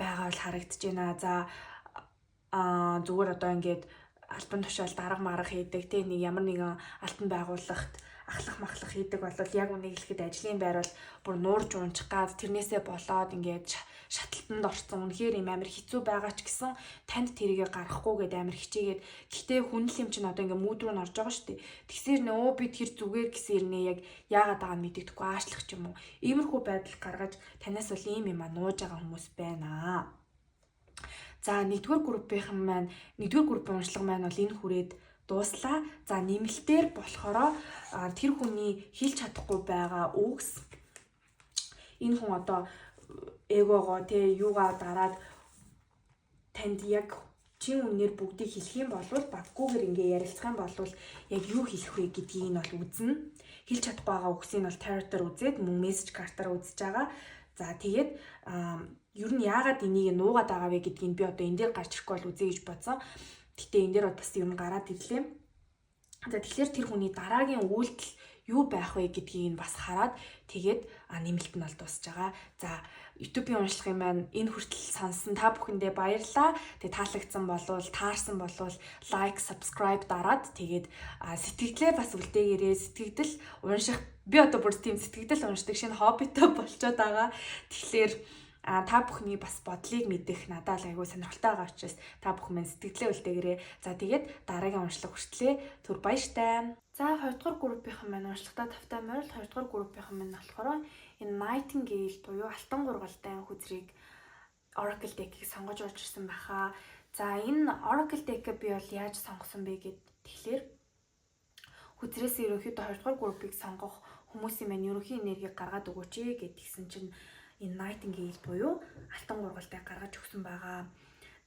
байгаа бол харагдаж байна. За зүгээр одоо ингээд альбан тушаал дарга марга хийдэг тий нэг ямар нэгэн алтан байгууллагт ахлах махлах хийдэг бол яг үнийг хэлэхэд ажлын байр бол бүр нуурж унчих гад тэрнээсээ болоод ингээд шатлалтанд орсон. Үнэхээр юм амар хэцүү байгаа ч гэсэн танд тэрийгэ гаргахгүйгээд амар хичээгээд гэхдээ хүнл юм чинь одоо ингээд мүүд рүү норж байгаа шүү дээ. Тэгсээр нөө би тэр зүгээр гэсээр нэ яг яагаад байгаа нь мэддэхгүй аашлах ч юм уу. Иймэрхүү байдал гаргаж танаас бол ийм юм нууж байгаа хүмүүс байна. За нэгдүгээр группийн уншлага маань бол энэ хүрээд дууслаа. За нэмэлтээр болохоор тэр хүний хэлж чадахгүй байгаа үгс энэ хүн одоо эгогоо тий юугаа дараад танд яг чин үнээр бүгдийг хэлэх юм бол баггүйгээр ингээ ярилцах юм бол яг юу хэлэх вэ гэдгийг нь бол үзнэ. Хэлж чадахгүй байгаа үгсийг бол таротор үзээд мөн мессеж картаар үзэж байгаа. За тэгээд ер нь яагаад энийг нуугаад байгаа вэ гэдгийг би одоо энэ дээр гарч ирэхгүй бол үзье гэж бодсон. Гэтэ энэ дээр бас ер нь гараад ирлээ. За тэгэхээр тэр хүний дараагийн үйлдэл юу байх вэ гэдгийг бас хараад тэгээд нэмэлт нь бол дуусж байгаа. За YouTube-ийн уншлагын маань энэ хүртэл сонсон та бүхэндээ баярлалаа. Тэгээд таалагдсан болвол таарсан болвол лайк, subscribe дараад тэгээд сэтгэлдээ бас үлдээгээрээ сэтгэгдэл унших би одоо бүр тийм сэтгэгдэл уншдаг шинэ хоббитой болчиход байгаа. Тэгэхээр та бүхний бас бодлыг мэдэх надад айгүй сонирхолтой байгаа учраас та бүхэн минь сэтгэлдээ үлдээгээрээ. За тэгээд дараагийн уншлага хүртлээ түр баяртай. За 2 дугаар группийнхан маань уншлагатаа тавтай морил 2 дугаар группийнхан маань болохоор энэ Nightingale буюу алтан гургалтай хүзрийг Oracle deck-ийг сонгож орж ирсэн байхаа. За энэ Oracle deck-ийг би бол яаж сонгосон бэ гэд тэгэхээр хүзрээс ерөнхийдөө 2 дугаар группийг сонгох хүмүүсийн маань ерөнхий энергийг гаргаад өгөөч гэдгийгсэн чинь энэ Nightingale буюу алтан гургалтай гаргаж өгсөн байгаа.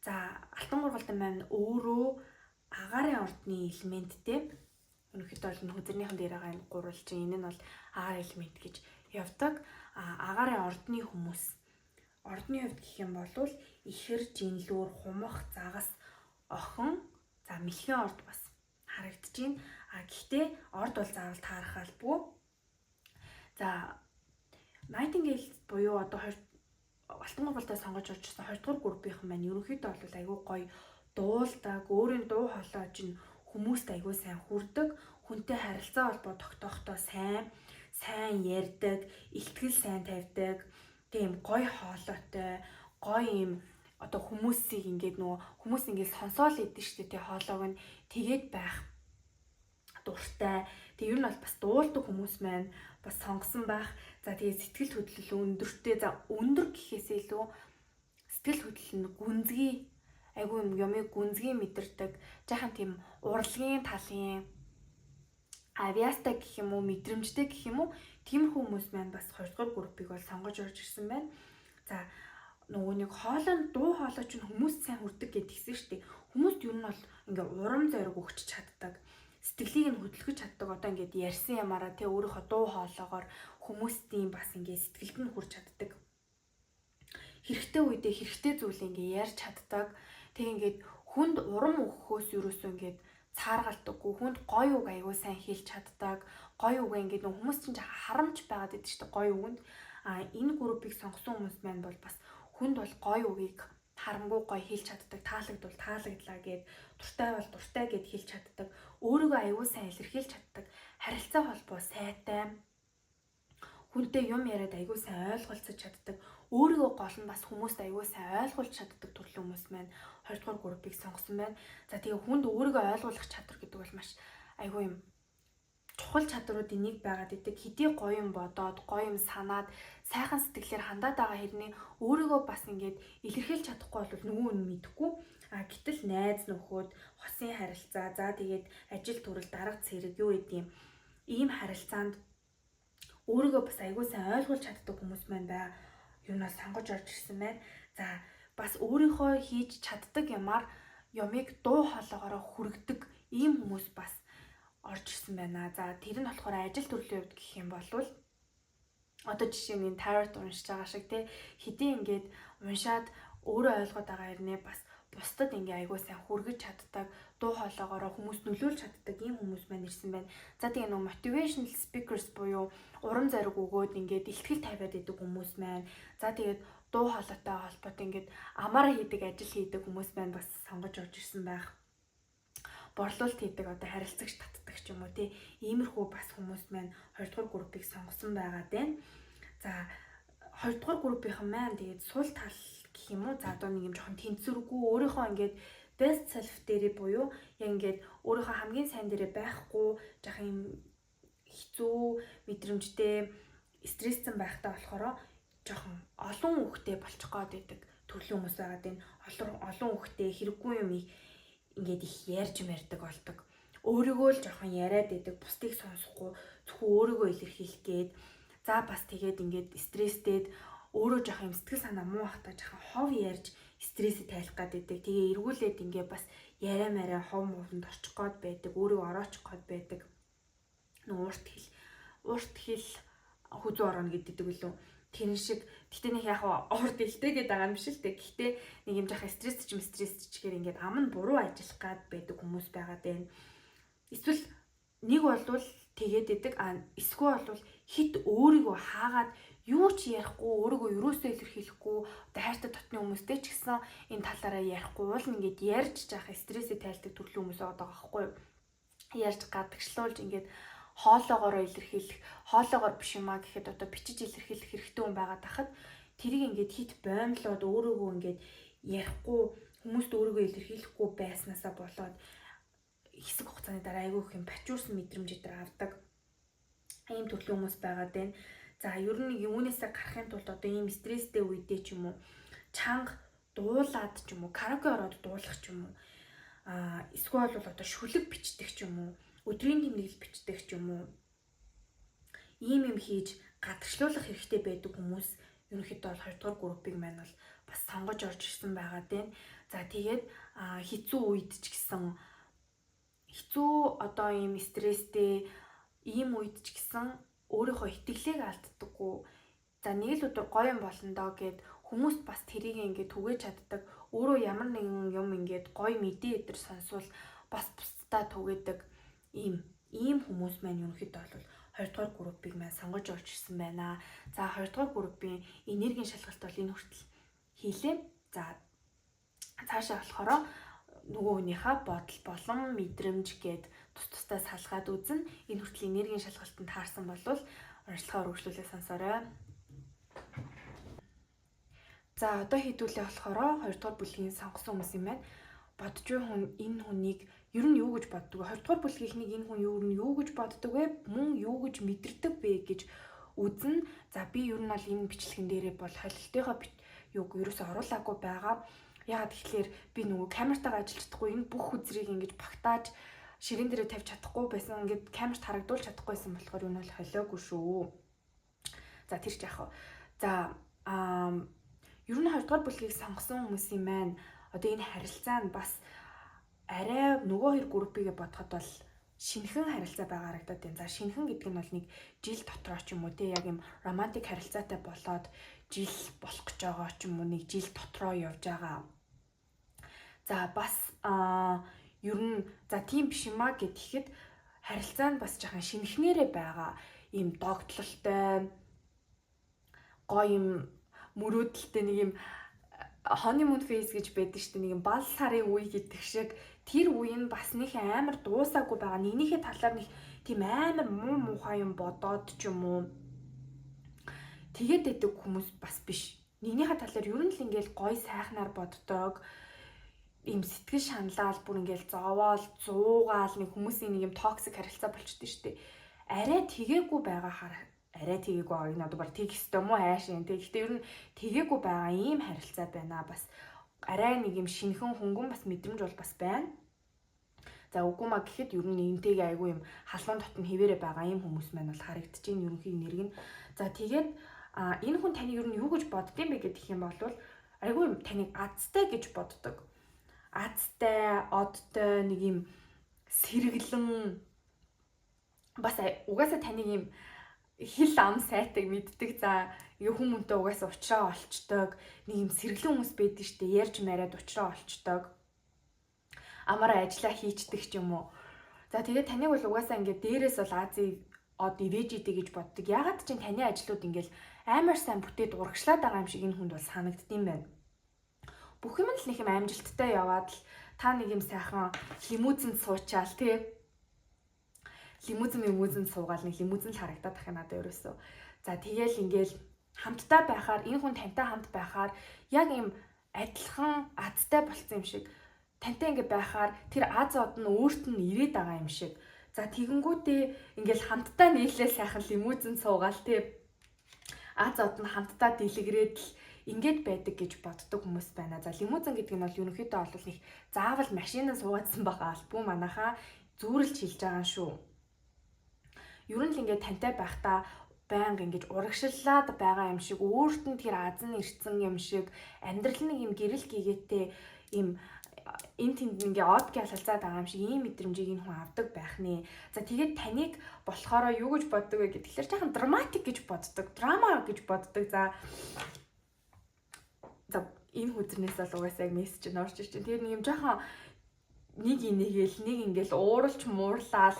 За алтан гургалтай маань өөрөө агаарын ордны элементтэй. Өнөөхдөө бол хүзрийнхэн дээр байгаа энэ гурвал чинь энэ нь бол агаар элемент гэж явдаг. Агаарын ордны хүмүүс. Ордны хувьд гэх юм бол ихэр, жинлүүр, хумах, загас, охин, за мэлхэн орд бас харагдаж байна. Гэхдээ орд бол заавал таарах албагүй. За Nightingale буюу одоо алтан гурвалтай сонгож олжсэн 2 дугаар группийнхан маань ерөнхийдөө бол айгүй гоё дуулдаг, өөрийн дуу хоолой чинь хүмүүст айгүй сайн хүрдэг, хүнтэй харилцаа холбоо тогтоохдоо сайн ярьдаг, ихтгэл сайн тавьдаг, тийм гоё хоолойтой, гоё юм одоо хүмүүсийг ингээд хүмүүс ингээд сонсоол идэв штэ тий хоолойг нь тэгээд байх дуртай. Тэг ер нь бол бас дуулдаг хүмүүс маань бас сонгосон байх. За тэгээд сэтгэл хөдлөл өндөртэй. За өндөр гэхээсээ илүү сэтгэл хөдлөл нь гүнзгий айгүй юмыг гүнзгий мэдэрдэг. Жаахан тийм урлагийн талын авиастай гэх юм уу, мэдрэмжтэй гэх юм уу, тийм хүмүүс маань бас 2 дугаар группийг бол сонгож орж ирсэн байна. За нөгөө нэг хоолой дуу хоолой ч хүмүүс сайн хүрдэг гэдгийгсэн шүү дээ. Хүмүүст ер нь бол ингээ урам зориг өгч чаддаг. Сэтгэлийг нь хөдөлгөж чаддаг. Одоо ингээд ярьсан ямаараа тий өөрийнхөө дуу хоолойгоор хүмүүстийн бас ингээ сэтгэлд нь хүрч чаддаг. Хэрэгтэй үедээ хэрэгтэй зүйлээ ингээ ярьж чаддаг. Тэг ингээд хүнд урам өгөхөөс юусоо ингээд цааргалдаггүй. Хүнд гоё үг аягүй сайн хэлж чаддаг. Гоё үг ингээд хүмүүс чинь харамж байгаад байдаг шүү дээ. Гоё үгэнд энэ группийг сонгосон хүмүүс маань бол бас хүнд бол гоё үгийг харамгүй гоё хэлж чаддаг. Таалагдвал таалагдлаа гэд, дуртай бол дуртай гэд хэлж чаддаг. Өөрийгөө аягүй сайн илэрхийлж чаддаг. Харилцаа холбоо сайтай. Хүнтэй юм яриад аягүй сайн ойлголцож чаддаг. Өөрийгөө гол нь бас хүмүүст аягүй сайн ойлгуулж чаддаг төрлийн хүмүүс маань 2 дугаар группийг сонгосон байна. За тэгээ хүнд өөрийгөө ойлгуулах чадвар гэдэг бол маш аягүй юм чухал чадруудын нэг байгаад идэг. Хэдий гоё юм бодоод, гоё юм санаад, сайхан сэтгэлээр хандаад байгаа хэрнээ өөрийгөө бас ингээд илэрхийлж чадахгүй бол нөгөө нь мэдэхгүй. Гэтэл найз нөхөд, хосын харилцаа, за тэгээд ажил төрөл, дарга цэрэг юу гэдэг ийм харилцаанд өөрийгөө бас аягүй сайн ойлгуулж чаддаг хүмүүс маань байгаа. Юунаас сонгож орж ирсэн байна. За бас өөрийнхөө хийж чаддаг юмыг дуу хоолойгоор хүргэдэг ийм хүмүүс бас орж ирсэн байна. За тэр нь болохоор ажил төрлийн хувьд гэх юм бол одоо жишээ нь Tarot уншиж байгаа шиг тий хэдий ингээд уншаад өөрөө ойлгоод байгаа хэрнээ бас бусдад ингээ аягүй сайн хүргэж чаддаг, дуу хоолойгоор хүмүүс нөлөөлж чаддаг ийм хүмүүс маань ирсэн байна. За тэгээ нөгөө motivational speakers буюу урам зориг өгөөд ингээд ихтгэл тавиад идэг хүмүүс маань. За тэгээд дуу хоолойтой холбоотой ингээд амар хийдэг, ажил хийдэг хүмүүс маань бас сонгож орж ирсэн байх. Борлуулалт хийдэг, одоо харилцагч татдаг ч юм уу тий. Иймэрхүү бас хүмүүс маань 2 дугаар группийг сонгосон байгаад байна. За 2 дугаар группийнхан маань тэгээд сул тал гэх юм уу. За одоо нэг юм жоохон тэнцвэргүй өөрийнхөө ингээд best self дээрээ буюу яг ингээд өөрийнхөө хамгийн сайн дээрээ байхгүй жоох юм хэцүү мэдрэмжтэй стресстэй байхтай болохоор жоохон олон үхтэй болчих гээд байдаг төрлийн хүмүүс байгаад байна. Олон үхтэй хэрэггүй юм ингээд их ярьж мэрдэг болдог. Өөрийгөө л жоохон яриад байдаг, бусдыг сонсохгүй зөвхөн өөрийгөө илэрхийлэх гээд за бас тэгээд ингээд стресстэд өөрөө жоох юм сэтгэл санаа муу хахтаа жоохон хов ярьж стрессээ тайлах гэдэг. Тэгээ эргүүлээд ингээ бас яриа мараа хов муунд орчих гээд байдаг, өөрийгөө ороочих гээд байдаг. Урт хэл хүзүү орно гэдэг үлээ. Тэр шиг гэтээ нэг яг урт хэлтэй гэдэг байгаа юм биш л дээ. Гэхдээ нэг юм жоох стресс гэхээр ингээд ам нь буруу ажиллах гээд байдаг хүмүүс байгаад байна. Эсвэл нэг болвол тэгээд идэг эсвэл болвол хит өөрийгөө хаагаад юу ч ярихгүй өөрийгөө юусоо илэрхийлэхгүй одоо хайртай дотны хүмүүстэй ч гэсэн энэ талаараа ярихгүй уул ингээд ярьж жаах стрессээ тайлдаг төрлийн хүмүүс байгаа байхгүй юу? Ярьж гадагшлуулж ингээд хоолоогоороо илэрхийлэх, хоолоогоор биш юмаа гэхэд одоо бичиж илэрхийлэх хэрэгтэй хүн байгаад тахад тэрийг ингээд хит боомлоод өөрийгөө ингээд ярихгүй хүмүүст өөрийгөө илэрхийлэхгүй байснаасаа болоод хэсэг хугацааны дараа айгүй их юм бачуурсан мэдрэмж өдр авдаг ийм төрлийн хүмүүс байгаад байна. За ер нь юунээсээ гарахын тулд одоо ийм стресстэй үедээ ч юм уу чанга дуулаад ч юм уу караоке ороод дуулах ч юм уу эсвэл бол одоо шүлэг бичдэг ч юм уу өдрийн тэмдэглэл бичдэг ч юм уу ийм юм хийж гадагшлуулах хэрэгтэй байдаг хүмүүс ерөнхийдөө бол 2 дугаар группыг маань бол бас сонгож орж ирсэн байгаад байна. За тэгээд хэцүү үед ч гэсэн хэцүү одоо ийм стресстэй ийм үед ч гэсэн өөрийнхөө итгэлийг алддаггүй. За нэг л өдөр гоё юм болно доо гэд хүмүүс бас тэрийг ингээд түгэж чаддаг. Өөрөө ямар нэгэн юм ингээд гоё мэдээ өдр сонсвол бас бусдаа түгээдэг ийм хүмүүс маань ерөнхийдөө бол 2 дугаар группыг маань сонгож орж ирсэн байна. За 2 дугаар группийн энергийн шалгалт бол энэ хүртэл хийлээ. За цаашаа болохоор нөгөө хүнийхээ бодол болон мэдрэмж гээд тусдаа салгаад үзэн энэ хүртэл энергийн шалгалтанд таарсан болвол урьдчилгаа үргэлжлүүлээ сонсоорой. За одоо хэдүүлээ болохоор 2 дугаар бүлгийн сонгосон хүмүүс юм байна. Бодж буй хүн энэ хүнийг ер нь юу гэж боддог вэ? 2 дугаар бүлгийнхнийг энэ хүн юу гэж боддог вэ? Мөн юу гэж мэдэрдэг вэ гэж үзэн. За би ер нь бол энэ бичлэгэн дээрээ бол холилтойгоо юуг ерөөсөө оруулаагүй байгаа. Яагаад тэгэхээр би нөгөө камертайгаа ажиллаж чадахгүй энэ бүх үзрийг ингэж багтааж ширэн дээрээ тавьж чадахгүй байсан. Ингээд камерт харагдуулж чадахгүйсэн болохоор энэ бол холиогүй шүү. За тэр ч яах вэ? За Ер нь 2 дугаар бүлгийг сонгосон хүмүүс юм байна. Одоо энэ харилцаа нь бас арай нөгөө хоёр группийг бодоход бол шинэхэн харилцаа байгаа харагдаад байна. За шинэхэн гэдэг нь бол нэг жил дотроо ч юм уу те яг юм романтик харилцаатай болоод жил болох гэж байгаа ч юм уу нэг жил дотроо явж байгаа. За бас ер нь за тийм биш юм а гэхэд харилцаа нь бас жоохон шинэхнэрээ байгаа. Ийм догтлолтой гоё юм мөрөөдөлтэй нэг юм honeymoon phase гэж байдаг шүү дээ. Нэг юм бал сарын үе гэдэг шиг тэр үе нь бас нэг амар дуусаагүй байгаа. Нэгнийхээ талаар нэг тийм амар муухай юм бодоод ч юм уу тэгээд байдаг хүмүүс бас биш. Нэгнийхээ талаар ер нь л ингээл гоё сайхнаар боддог. Ийм сэтгэл шаналал бүр ингээл зовоол, зуугаал нэг хүмүүсийн нэг юм токсик харилцаа болчихдээ шүү дээ. Арай тэгээгүй байгаа арай тэгээгүй байгааг нь одоо баг тэг хэвээр юм уу хайшин. Гэхдээ ер нь тэгээгүй байгаа ийм харилцаа байна. Бас арай нэг юм шинхэн хөнгөн бас мэдрэмж бол бас байна. За үгүй маа гэхэд ер нь нэгнтэйгээ айгүй юм халуун дотн хэвээрээ байгаа ийм хүмүүс маань бол харагдчихээн ерөнхий нэрг нь. За тэгээд энэ хүн таны ер нь юу гэж боддсон бэ гэдэг юм бол айгүй юм таныг азтай гэж боддог. Азтай, одтой нэг юм сэргэлэн бас угаасаа таныг юм хил ам сайтыг мэддэг. За хүмүүнтэй угаасаа уулзраа олцдог. Нэг юм сэргэлэн хүмүүс байдаг шүү дээ. Ярьж мариад уулзраа олцдог. Амаараа ажиллаа хийчдэг ч юм уу. За тэгээд таныг бол угаасаа ингээд дээрээс бол Азийн од ивэж идэг гэж боддог. Ягаад ч таны ажлууд ингээд амар сайн бүтээд урагшлаад байгаа юм шиг энэ хүнд бол санагддсан байна. Бүх юм л нэг юм амжилттай яваад л та нэг юм сайхан лимузинд суучаал тий. Лимузин суугаал нэг лимузин л харагдаад тах юм надад ерөөсөө. За тэгээл ингээл хамтдаа байхаар энэ хүн тантай хамт байхаар яг юм адилхан азтай болцсон юм шиг тантай ингээ байхаар тэр аз од нь өөрт нь ирээд байгаа юм шиг. За тэгэнгүүтээ ингээл хамтдаа нийлээ сайхан лимузин суугаал тий. Аз од нь хамтдаа дэлгэрээд л ингээд байдаг гэж боддог хүмүүс байна. За лимузин гэдэг нь бол ерөнхийдөө бол их заавал машинаа суугаадсан байгаа албагүй манайхаа зүүрлж хэлж байгаа шүү. Ер нь л ингээд тантай байхдаа байнга ингэж урагшлаад байгаа юм шиг өөрт нь тэр аз нь ирсэн юм шиг амьдрал нэг юм гэрэл гэгээтэй юм энэ тэнд ингээ од гялалцаад байгаа юм шиг ийм мэдрэмжийг энэ хүн авдаг байх нэ. За тэгээд таныг болохоор юу гэж боддог вэ гэхээр жоохон драматик гэж боддог. Драма гэж боддог. За энэ хүзрнээс бол угаасаа яг мессеж нь орж ирж байна. Тэгээд нэг юм жоохон нэг инээгээл нэг ингээл ууралч муурлал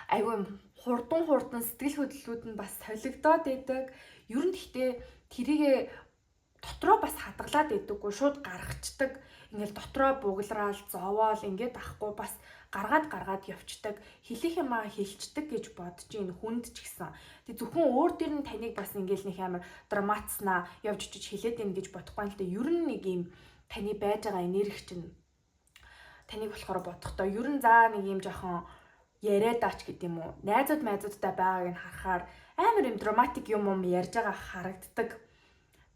айгүй хурдан сэтгэл хөдлөлүүд нь бас солигдоод байдаг. Ер нь гэхдээ тэрийгэ дотроо бас хадгалаад байдаггүй шууд гаргацдаг. Ингээл дотроо буглараал зовоол ингээд ахгүй бас гаргаад явцдаг. Хэлэх юмаа хэлцдэг гэж бодож ийн хүнд ч гэсэн. Тэг зөвхөн өөр дээр нь таныг бас ингээл нэг амар драматснаа явж очиж хэлээд ийн гэж бодохгүй л дээ. Ер нь нэг юм таны байж байгаа энерги чинь таныг болохоор бодохдоо ер нь за нэг юм жоохон яриад аач гэдэг юм уу. Найзуудтай байгааг нь харахаар амар юм драматик юм ярьж байгаа харагддаг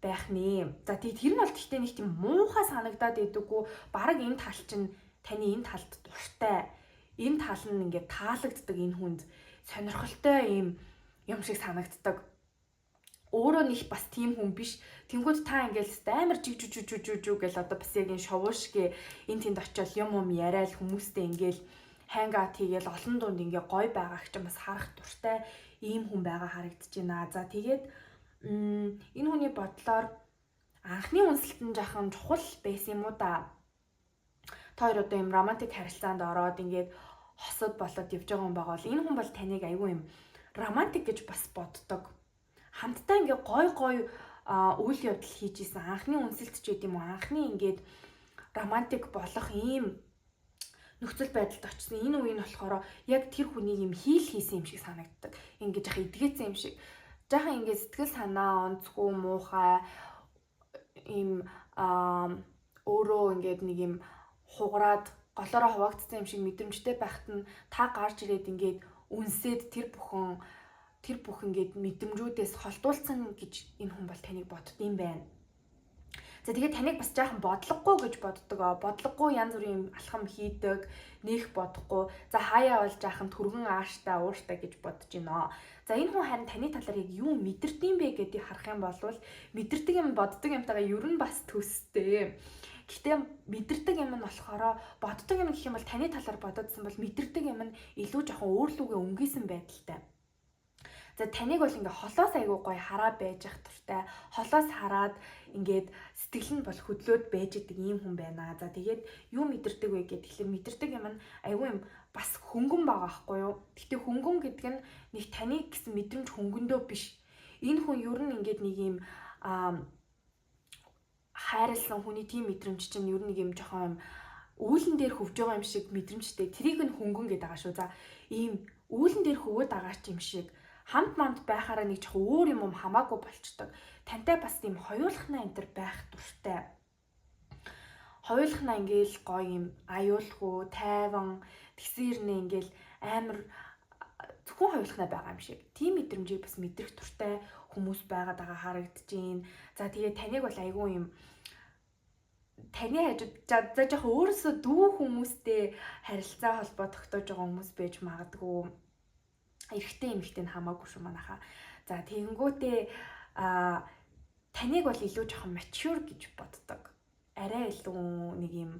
байх нэ. За тэр нь бол гэхдээ нэг тийм муухай санагдаад идэггүй. Бараг энэ тал чинь таны энэ талд дуртай. Энэ тал нь ингээд таалагддаг энэ хүнд сонирхолтой юм шиг санагддаг. Өөрөө нэг бас тийм хүн биш. Тэнгүүд та ингээд амар жиг гэл одоо бас яг энэ шовуушгээ энэ тэнд очиод юм яриад хүмүүстэй ингээд хангаут хийгээл олон дунд ингээ гой байгааг ч бас харах дуртай ийм хүн байгаа харагдаж байна. За тэгээд энэ хүний бодлоор анхны үнсэлт нь жахан чухал байсан юм уу да. Та хоёр одоо юм романтик харилцаанд ороод ингээд хосод болоод явж байгаа хүн байгаа бол энэ хүн бол таныг айгүй юм романтик гэж бас боддог. Хамтдаа ингээ гой үйл явдал хийж исэн анхны үнсэлт ч гэдэм үү анхны ингээд романтик болох ийм нөхцөл байдалд очсон энэ үе нь болохоор яг тэр хүнийг юм хийсэн юм шиг санагддаг. Ингээд жах эдгээсэн юм шиг. Жахан ингээд сэтгэл санаа онцгүй муухай ийм өөрөө ингээд нэг юм хугараад голоороо хуваагдсан юм шиг мэдрэмжтэй байхад нь та гарч ирээд ингээд үнсээд тэр бүхэн ингээд мэдрэмжүүдээс холдуулсан гэж энэ хүн бол таныг бодд юм байна. За тэгээд таныг бас жаахан бодлогогүй гэж боддог. Бодлогогүй янз бүрийн алхам хийдэг, нэх бодохгүй. За хаяа бол жаахан түргэн ааштай, ууртай гэж бодож байна. За энэ хүн харин таны талаар яг юу мэдэрдэм бэ гэдгийг харах юм бол мэдэрдэг юм боддог юмтайгаа ер нь бас төстэй. Гэхдээ мэдэрдэг юм нь болохоор боддог юм гэх юм бол таны талаар бододсон бол мэдэрдэг юм нь илүү жоохон өөрлөгөө өнгөсөн байдалтай. За таныг бол ингээ холоос айгуу гоё хараа байж ах туртай. Холоос хараад ингээд сэтгэл нь бол хөдлөөд байж идэг ийм хүн байна. За тэгээд юу мэдэрдэг вэ гэхэд тэгэхээр мэдэрдэг юм нь айгуу юм бас хөнгөн байгаа байхгүй юу? Гэхдээ хөнгөн гэдэг нь нэг таны гэсэн мэдрэмж хөнгөндөө биш. Энэ хүн ер нь ингээд нэг юм хайрлсан хүний тийм мэдрэмж чинь ер нь нэг юм жоохон үүлэн дээр хөвж байгаа юм шиг мэдрэмжтэй. Тэрийг нь хөнгөн гэдэг байгаа шүү. За ийм үүлэн дээр хөвөөд байгаа юм шиг хамт мамд байхаараа нэг жоохон өөр юм хамаагүй болчдөг. Тантай бас тийм хоёулахнаа энэ төр байх дуртай. Хоёулахнаа ингээл гоё юм аюулгүй, тайван, тэгсэрнээ ингээл амар зөвхөн хоёулахнаа байгаа юм шиг. Тийм мэдрэмжийг бас мэдрэх дуртай хүмүүс байгаад байгаа харагдчихээн. За тэгээд таныг бол айгүй юм таны хажууд за жоохон өөрөөсөө дүү хүмүүстэй харилцаа холбоо тогтоож байгаа хүмүүс байж магадгүй. Эрэгтэй эмэгтэй нь хамаагүй шүү манайха. За тэгэнгүүтээ таныг бол илүү жоохон mature гэж боддог. Арай илүү нэг юм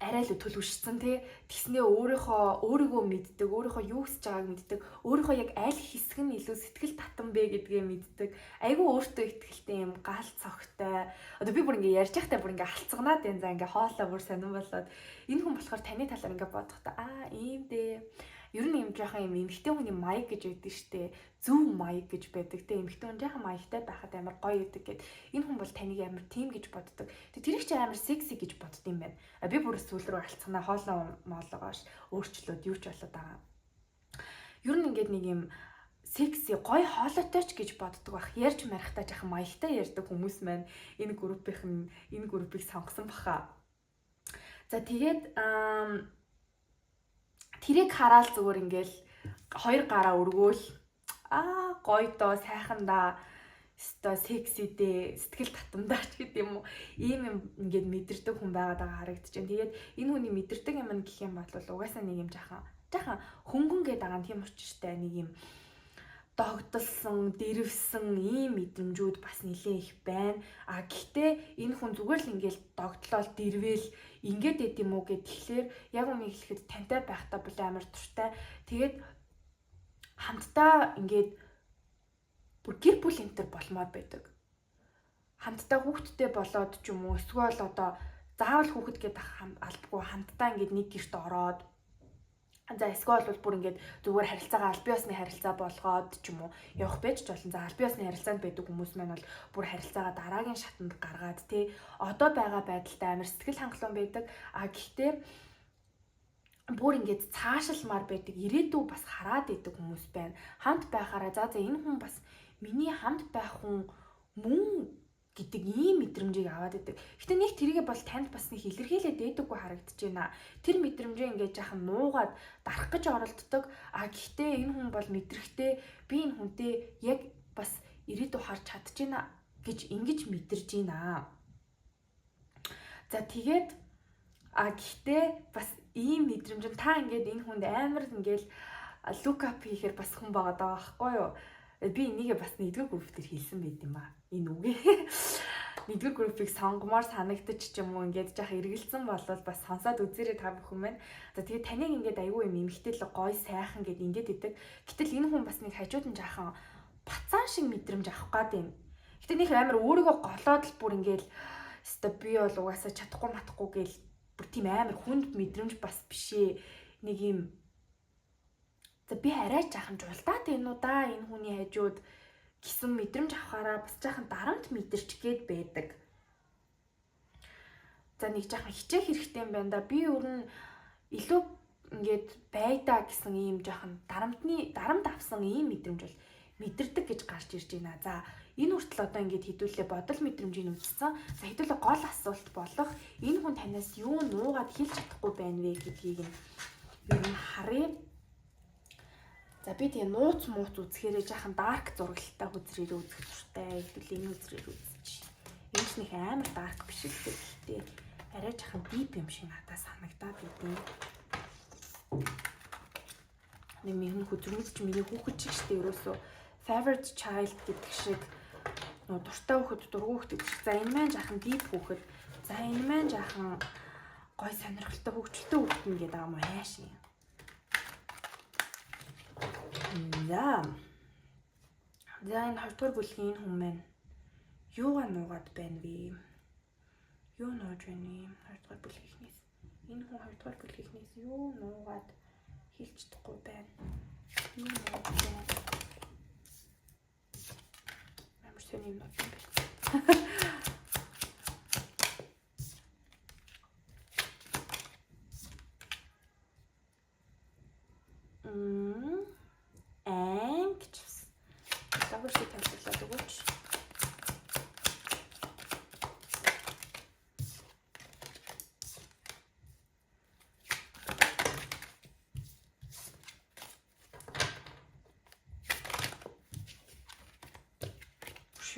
арай илүү төлөвшсөн тий. Тэгснээ өөрийгөө мэддэг, өөрийнхөө юу хийж байгааг мэддэг, өөрийнхөө яг аль хэсэг нь илүү сэтгэл татан бэ гэдгээ мэддэг. Айгүй өөртөө ихтэй юм гал цогтой. Одоо би бүр ингээ ярьж байхдаа бүр ингээ халцганаад байна. За ингээ хоолоо бүр сонирн болоод энэ хүн болохоор таны талаар ингээ бодохдоо ийм дээ. Ер нь юм жоохон юм эмхтэн хүний маяг гэж байдаг штэ. Зөв маяг гэж байдаг. Тэ эмхтэн хүн жоохон маягтай байхад амар гоё гэдэг гэд. Энэ хүн бол таныг амар тийм гэж боддог. Тэрийг чи амар секси гэж бодд юм байна. Би бүр сүүл рүү алцганаа хоолоо моолоогоош өөрчлөөд юу ч болоод байгаа. Ер нь ингээд нэг юм секси гоё хоолойтой ч гэж боддог байх. Ярьж марихтаа жоохон маягтай ярьдаг хүмүүс маань энэ группийг сонгосон баха. За тэгээд тэрийг хараад зүгээр ингээл хоёр гараа өргөөл гоё доо сайхан да өстой секси дээ сэтгэл татамдаа ч гэдэг юм уу ийм юм ингээд мэдэрдэг хүн байгаад байгаа харагдчихээн. Тэгээд энэ хүний мэдэрдэг юм гэх юм бол угаасаа нэг юм жаахан хөнгөн гээд байгаа тийм учраас нэг юм догдолсон, дэрвсэн ийм мэдрэмжүүд бас нэлээ их байна. Гэхдээ энэ хүн зүгээр л ингээл догтлол, дэрвэл ингээд байд юм уу гэд тэгэхээр яг үнийг хэлэхэд тантай байхдаа бол амар туртай. Тэгээд хамтдаа ингээд бүр гэр бүл энтер болмоор байдаг. Хамтдаа хүүхэдтэй болоод ч юм уу эсвэл одоо заавал хүүхэд гэдэг албагүй хамтдаа ингээд нэг гэрт ороод за эсвэл бол бүр ингээд зүгээр харилцаагаа аль бие усны харилцаа болгоод ч юм уу явах байж ч болно. За аль бие усны харилцаанд байдаг хүмүүс маань бол бүр харилцаагаа дараагийн шатанд гаргаад тий одоо байгаа байдалтай амар сэтгэл хангалуун байдаг. Гэхдээ бүр ингээд цаашилмаар байдаг ирээдүй бас хараад идэг хүмүүс байна. Хамт байхаараа за энэ хүн бас миний хамт байх хүн мөн гэдэг ийм мэдрэмжийг аваад идэг. Гэтэ нэг тэрийгээ бол танд бас нэг илэрхийлээд дээдэггүй харагдаж байна. Тэр мэдрэмжээ ингээд жаахан нуугаад дарах гэж оролддог. Гэхдээ энэ хүн бол мэдрэхтэй би энэ хүнтэй яг бас ирээдүй харж чадчихна гэж ингэж мэдэрж байна. За тэгээд гэхдээ бас ийм мэдрэмж та ингээд энэ хүнд амар ингээл look up хийхээр бас хүн байгаа даа байхгүй юу? Би энийгээ бас нэгдүгээр групп дээр хэлсэн байт юм аа. Энэ үгээ. Нэгдүгээр группийг сонгомоор санагдчих ч юм уу ингээд жаах эргэлзсэн болвол бас сонсоод үзээрэй та бүхэн маань. За тэгээд таныг ингээд аюу юм эмхтэл гой сайхан гэд ингээд идэг. Гэтэл энэ хүн бас нэг хажууд нь жаахан бацаан шиг мэдрэмж авах гад юм. Гэтэ нэг амар өөрийгөө голоод л бүр ингээд өстой би бол угаасаа чадахгүй матахгүй гээл бүр тийм амар хүнд мэдрэмж бас бишээ. Нэг юм би арай жаахан жуулдаад байна уу да энэ хүний хажууд гэсэн мэдрэмж авахаараа бас жаахан дарамт мэдэрч гээд байдаг. За нэг жаахан хичээх хэрэгтэй юм байна да. Би өөр нь илүү ингээд байдаа гэсэн ийм жаахан дарамт авсан ийм мэдрэмж бол мэдэрдэг гэж гарч ирж байна. За энэ хүртэл одоо ингээд хэдүүлээ бодол мэдрэмжийг үзсэн. За хэдүүлээ гол асуулт болох энэ хүн танаас юу нуугаад хэлж чадахгүй байна вэ гэдгийг нь харъя. За би тэгээ нууц мууц үзэхээрээ жаахан dark зурагтай үзрээр үзэх туртай. Хэвэл энэ үзрээр үзчих. Энэ ч нэг амар dark биш л дээ. Арай жаахан deep юм шиг надад санагдаад идэв. Миний хөзөрмөж чи миний хүүхэд ч гэжтэй ерөөсөө favorite child гэдэг шиг нөө дуртай хүүхэд дургүй хүүхэд гэдэг шиг. За энэ маань жаахан deep хүүхэд. За энэ маань жаахан гой сонирхолтой хөгжилтэй хүүхэд юм гээд байгаа юм ааш юм. За энэ 2 дугаар бүлгийн энэ хүн маань юугаа нуугаад байна вэ? Юу нууж байна вэ? 2 дугаар бүлгийнхнээс. Энэ хүн 2 дугаар бүлгийнхнээс юу нуугаад хэлж чадахгүй байна. Юу нуугаад байна? Ямар сони юм байна.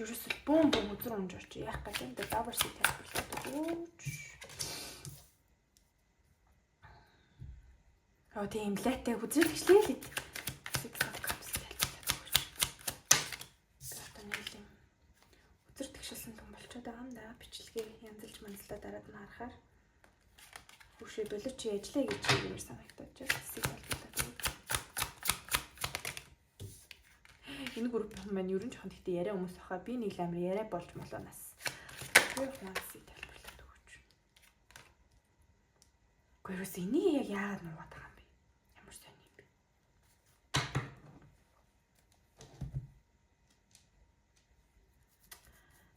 Ерөөсөө бөм өдөр унж орч яах гэж энэ double sheet тавьчихлаа дөөч. Оо тийм латэ үзүүлэгчлээ л хэд. Өдөр тэгшилсэн том болчиход байгаа юм да. Бичлэгээ янзлж манзлаа дараад нь харахаар хүүшээ болооч яжлаа гэж юм санагдаж байна. Энэ групп маань ерөн жоохон гэхдээ яриа хүмүүс баха. Би нэг амар яриа болж молоонаас. Би фанси тайлбарлаад өгч. Гэрээс энийг яг яагаад нуугаад байгаа юм бэ? Ямар сони юм бэ?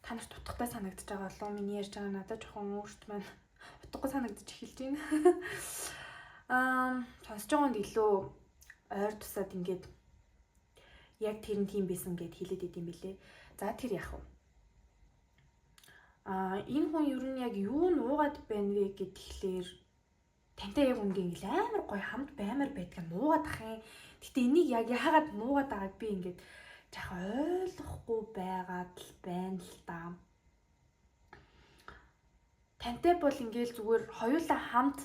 Та нарт утгатай санагдаж байгаа болов уу? Миний ярьж байгаа надад жоохон өөрт маань утгагүй санагдаж эхэлж байна. Сонсож байгаа нь илүү ойр тусаад ингээд яг тэр нь тийм байсан гэд хэлээд идэм билээ. За тэр яах вэ? Энэ хүн ер нь яг юу нуугаад байна вэ гэхлээр тантай яг үнгийн ингээл амар гоё хамт баймар байдгаа нуугаад ах юм. Гэтэ энийг яг яагаад нуугаад байгааг би ингээд жаахан ойлгохгүй байгаад л байна л да. Тантай бол ингээл зүгээр хоёулаа хамт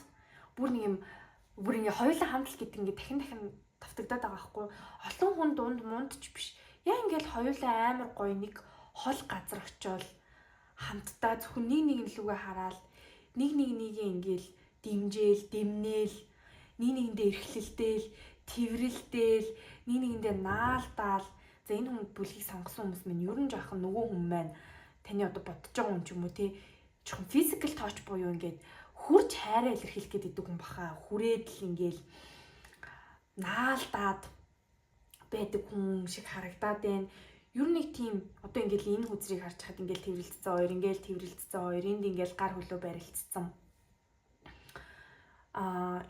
бүр ингээ хоёулаа хамт л гэдэг ингээ дахин тавтагдаад байгаа байхгүй. Олон хүн дунд мунд ч биш. Яа ингээл хоёулаа амар гоё нэг хол газар очиод хамтдаа зөвхөн нэг нь лүгээ хараад нэг ингээл дэмжээл, дэмнээл, нэг нэгэндээ эрхлэлдээл, тэрвэрлдээл, нэг нэгэндээ наалдаал. За энэ хүн бүлгийг сонгосон хүмүүс минь ер нь жоохон нөгөө хүн маань таны одоо бодож байгаа хүн ч юм уу тий жоохон physical touch буюу ингээд хурж хайраа илэрхийлэх гэдэг хүн баха. Хүрээд л ингээл наалдаад байдаг хүн шиг харагдаад байна. Ер нь нэг тийм одоо ингээл энэ хүзрийг харж хахад ингээл тэрвэрлцсэн хоёр, ингээл тэрвэрлцсэн хоёр, энд ингээл гар хөлөө барилцсан.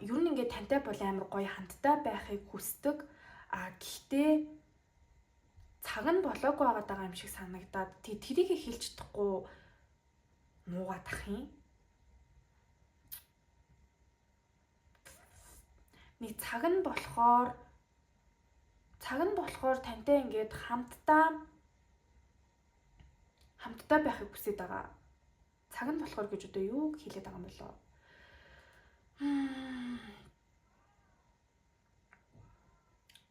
Ер нь ингээд тантай бол амар гоё хамттай байхыг хүсдэг. Гэхдээ цаг нь болоогүй байгаа юм шиг санагдаад тэрийг хэлж чадахгүй нуугаад ах юм. Нэг цаг нь болохоор тантай ингээд хамтдаа байхыг хүсэж байгаа. Цаг нь болохоор гэж одоо юу хэлээд байгаа юм болоо?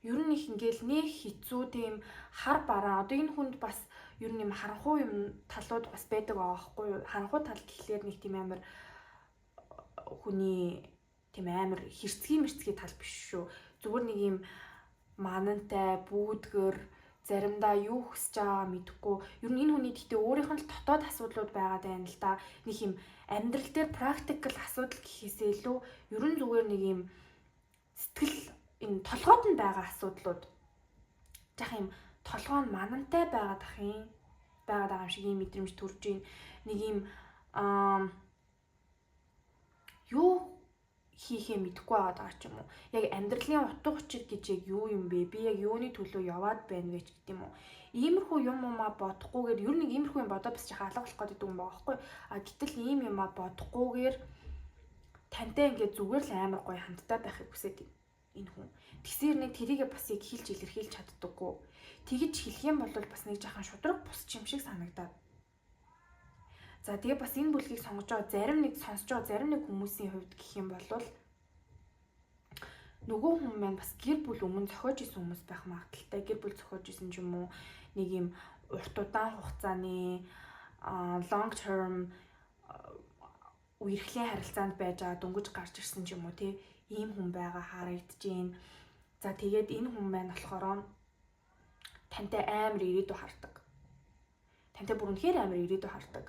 Ер нь их ингээл нэг хэцүү тийм хар бараа. Одоо энэ хүнд бас ер нь юм харанхуй юм талууд бас байдаг байгаа байхгүй юу? Харанхуй тал гэхлээр нэг тийм амар хүний тийм амар хэрцгий тал биш шүү. Зүгээр нэг юм манантай, бүүдгэр, заримдаа юу хүсэж байгаа мэдэхгүй. Ер нь энэ хүний гэхдээ өөрийнх нь дотоод асуудлууд байгаад байна л да. Нэг юм амьдрал дээр практикал асуудал гэхээсээ илүү ер нь зүгээр нэг юм сэтгэл энэ толгойд нь байгаа асуудлууд. Жах юм толгой нь манантай байгаад ах юм. Байгаад байгаа юм шиг юм мэдрэмж төрж ийн. Нэг юм юу хийхээ мэдэхгүй байгаа ч юм уу. Яг амьдралын утга учир гэж яг юу юм бэ? Би яг юуны төлөө яваад байна вэ гэдэг юм уу? Иймэрхүү юм бодохгүйгээр ер нь иймэрхүү юм бодоод бас жахаа алга болох гэдэг юм байгаа байхгүй. Гэтэл ийм юм бодохгүйгээр тантай ингээд зүгээр л амар гоё хамттай байхыг хүсэж байна. энэ хүн. Тэгсээр нэг тэрийгэ бас яг хэлж илэрхийлж чаддаггүй. Тэгэж хэлэх юм бол бас нэг жахан шудраг бусч юм шиг санагдаад. За тэгээ бас энэ бүлгийг сонгож байгаа зарим нэг сонсож байгаа зарим нэг хүмүүсийн хувьд гэх юм бол нөгөө хүн маань бас гэр бүл өмнө зохиож исэн хүмүүс байх магадaltaй. Гэр бүл зохиож исэн ч юм уу нэг юм урт удаан хугацааны long term үерхлийн харилцаанд байж байгаа дөнгөж гарч ирсэн ч юм уу тий ийм хүн байгаа харагдчихээн. За тэгээд энэ хүн маань болохоор тантай амар ирээдүй хардаг. Тантай бүр үнэхээр амар ирээдүй хардаг.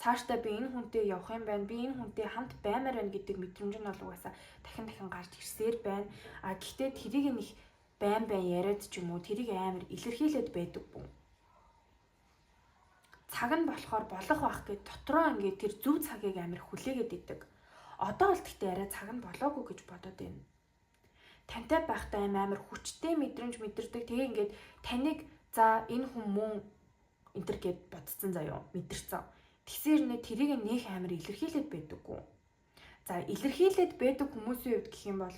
Цаашдаа би энэ хүнтэй явах юм байна. Би энэ хүнтэй хамт баймаар байна гэдэг мэдрэмж нь бол угаасаа дахин гарч ирсээр байна. Гэхдээ тэрийг нэг байн яриад ч юм уу тэрийг амар илэрхийлээд байдаг бүм. Цаг нь болохоор болох байх гэд дотроо ингээд тэр зөв цагийг амар хүлээгээд идэг. Одоо бол тэгтээ арай цаг нь болоогүй гэж бодоод байна. Тантай байхдаа амар хүчтэй мэдрэмж мэдэрдэг. Тэгээ ингээд таныг за энэ хүн мөн энтер гэд бодсон заяо мэдэрсэн. Тэгсээр нэ тэрийг нөх амар илэрхийлээд байдаггүй. За илэрхийлээд байдаг хүмүүсийн хувьд гэх юм бол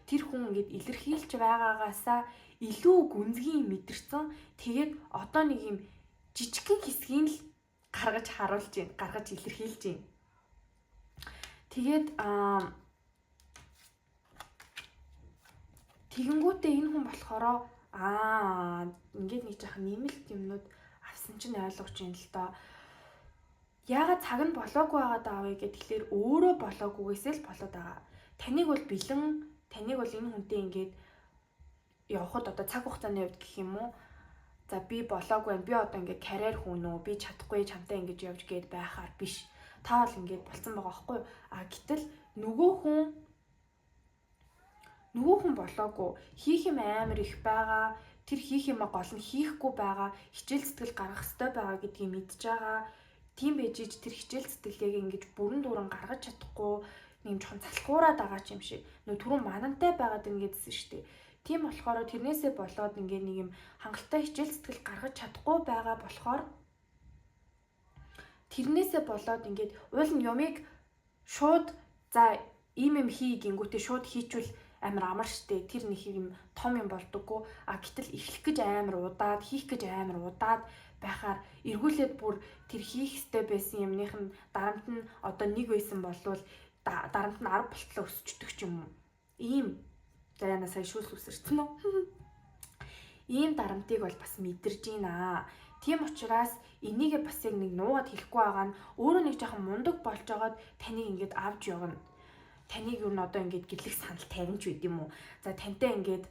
тэр хүн ингээд илэрхийлж байгаагаасаа илүү гүнзгий мэдэрсэн. Тэгээд одоо нэг юм жижигхэн хэсгийг л гаргаж харуулж байна, гаргаж илэрхийлж байна. Тэгээд тэгэнгүүтээ энэ хүн болохоор ингээд нэг жоохон нэмэлт юмнууд авсан чинь ойлгож байна л доо. Яагаад цаг нь болоогүй байгаа даа вэ гэхээр өөрөө болоогүйгээсээ л болоод байгаа. Таныг бол бэлэн, таныг бол энэ хүнтэй ингээд явхад одоо цаг хугацааны хувьд гэх юм уу? За би болоогүй байна. Би одоо ингээд карьер хүн үү? Би чадахгүй чамтай ингэж явж гээд байхаар биш. Та бол ингээд болцсон байгаа байхгүй юу? Гэтэл нөгөө хүн болоогүй. Хийх юм амар их байгаа. Тэр хийх юм гол нь хийхгүй байгаа. Хичээл сэтгэл гаргах хэрэгтэй байгаа гэдгийг мэдж байгаа. Тийм байж ич тэр хичээл сэтгэлгээг ингэж бүрэн дүүрэн гаргаж чадахгүй нэг жоохон залхуураад байгаа ч юм шиг. Нөө түрүүн манантай байгаад ингэдсэн шүү дээ. Тийм болохоор тэрнээсээ болоод ингээ нэг юм хангалттай хичээл сэтгэл гаргаж чадахгүй байгаа болохоор тэрнээсээ болоод ингээд уул нь юмыг шууд за ийм юм хий гингүүтээ шууд хийчвэл амар амар штэ. Тэр нэг юм том юм болдоггүй. Гэтэл эхлэх гэж амар удаад, хийх гэж амар удаад байхаар эргүүлээд бүр тэр хийх ёстой байсан юмных нь дарамт нь одоо нэг байсан болвол дарамт нь 10 болтлоо өсчдөг ч юм уу. Ийм заяана сая шүүс үсэрсэн үү? Ийм дарамтыг бол бас мэдэрж байна. Тийм учраас энийгээ бас яг нэг нуугаад хэлэхгүй байгаа нь өөрөө нэг жоохон мундаг болж байгаад таныг ингээд авч явна. Таныг юу н одоо ингээд гэрлэх санал тавьж байд юм уу? За тантай ингээд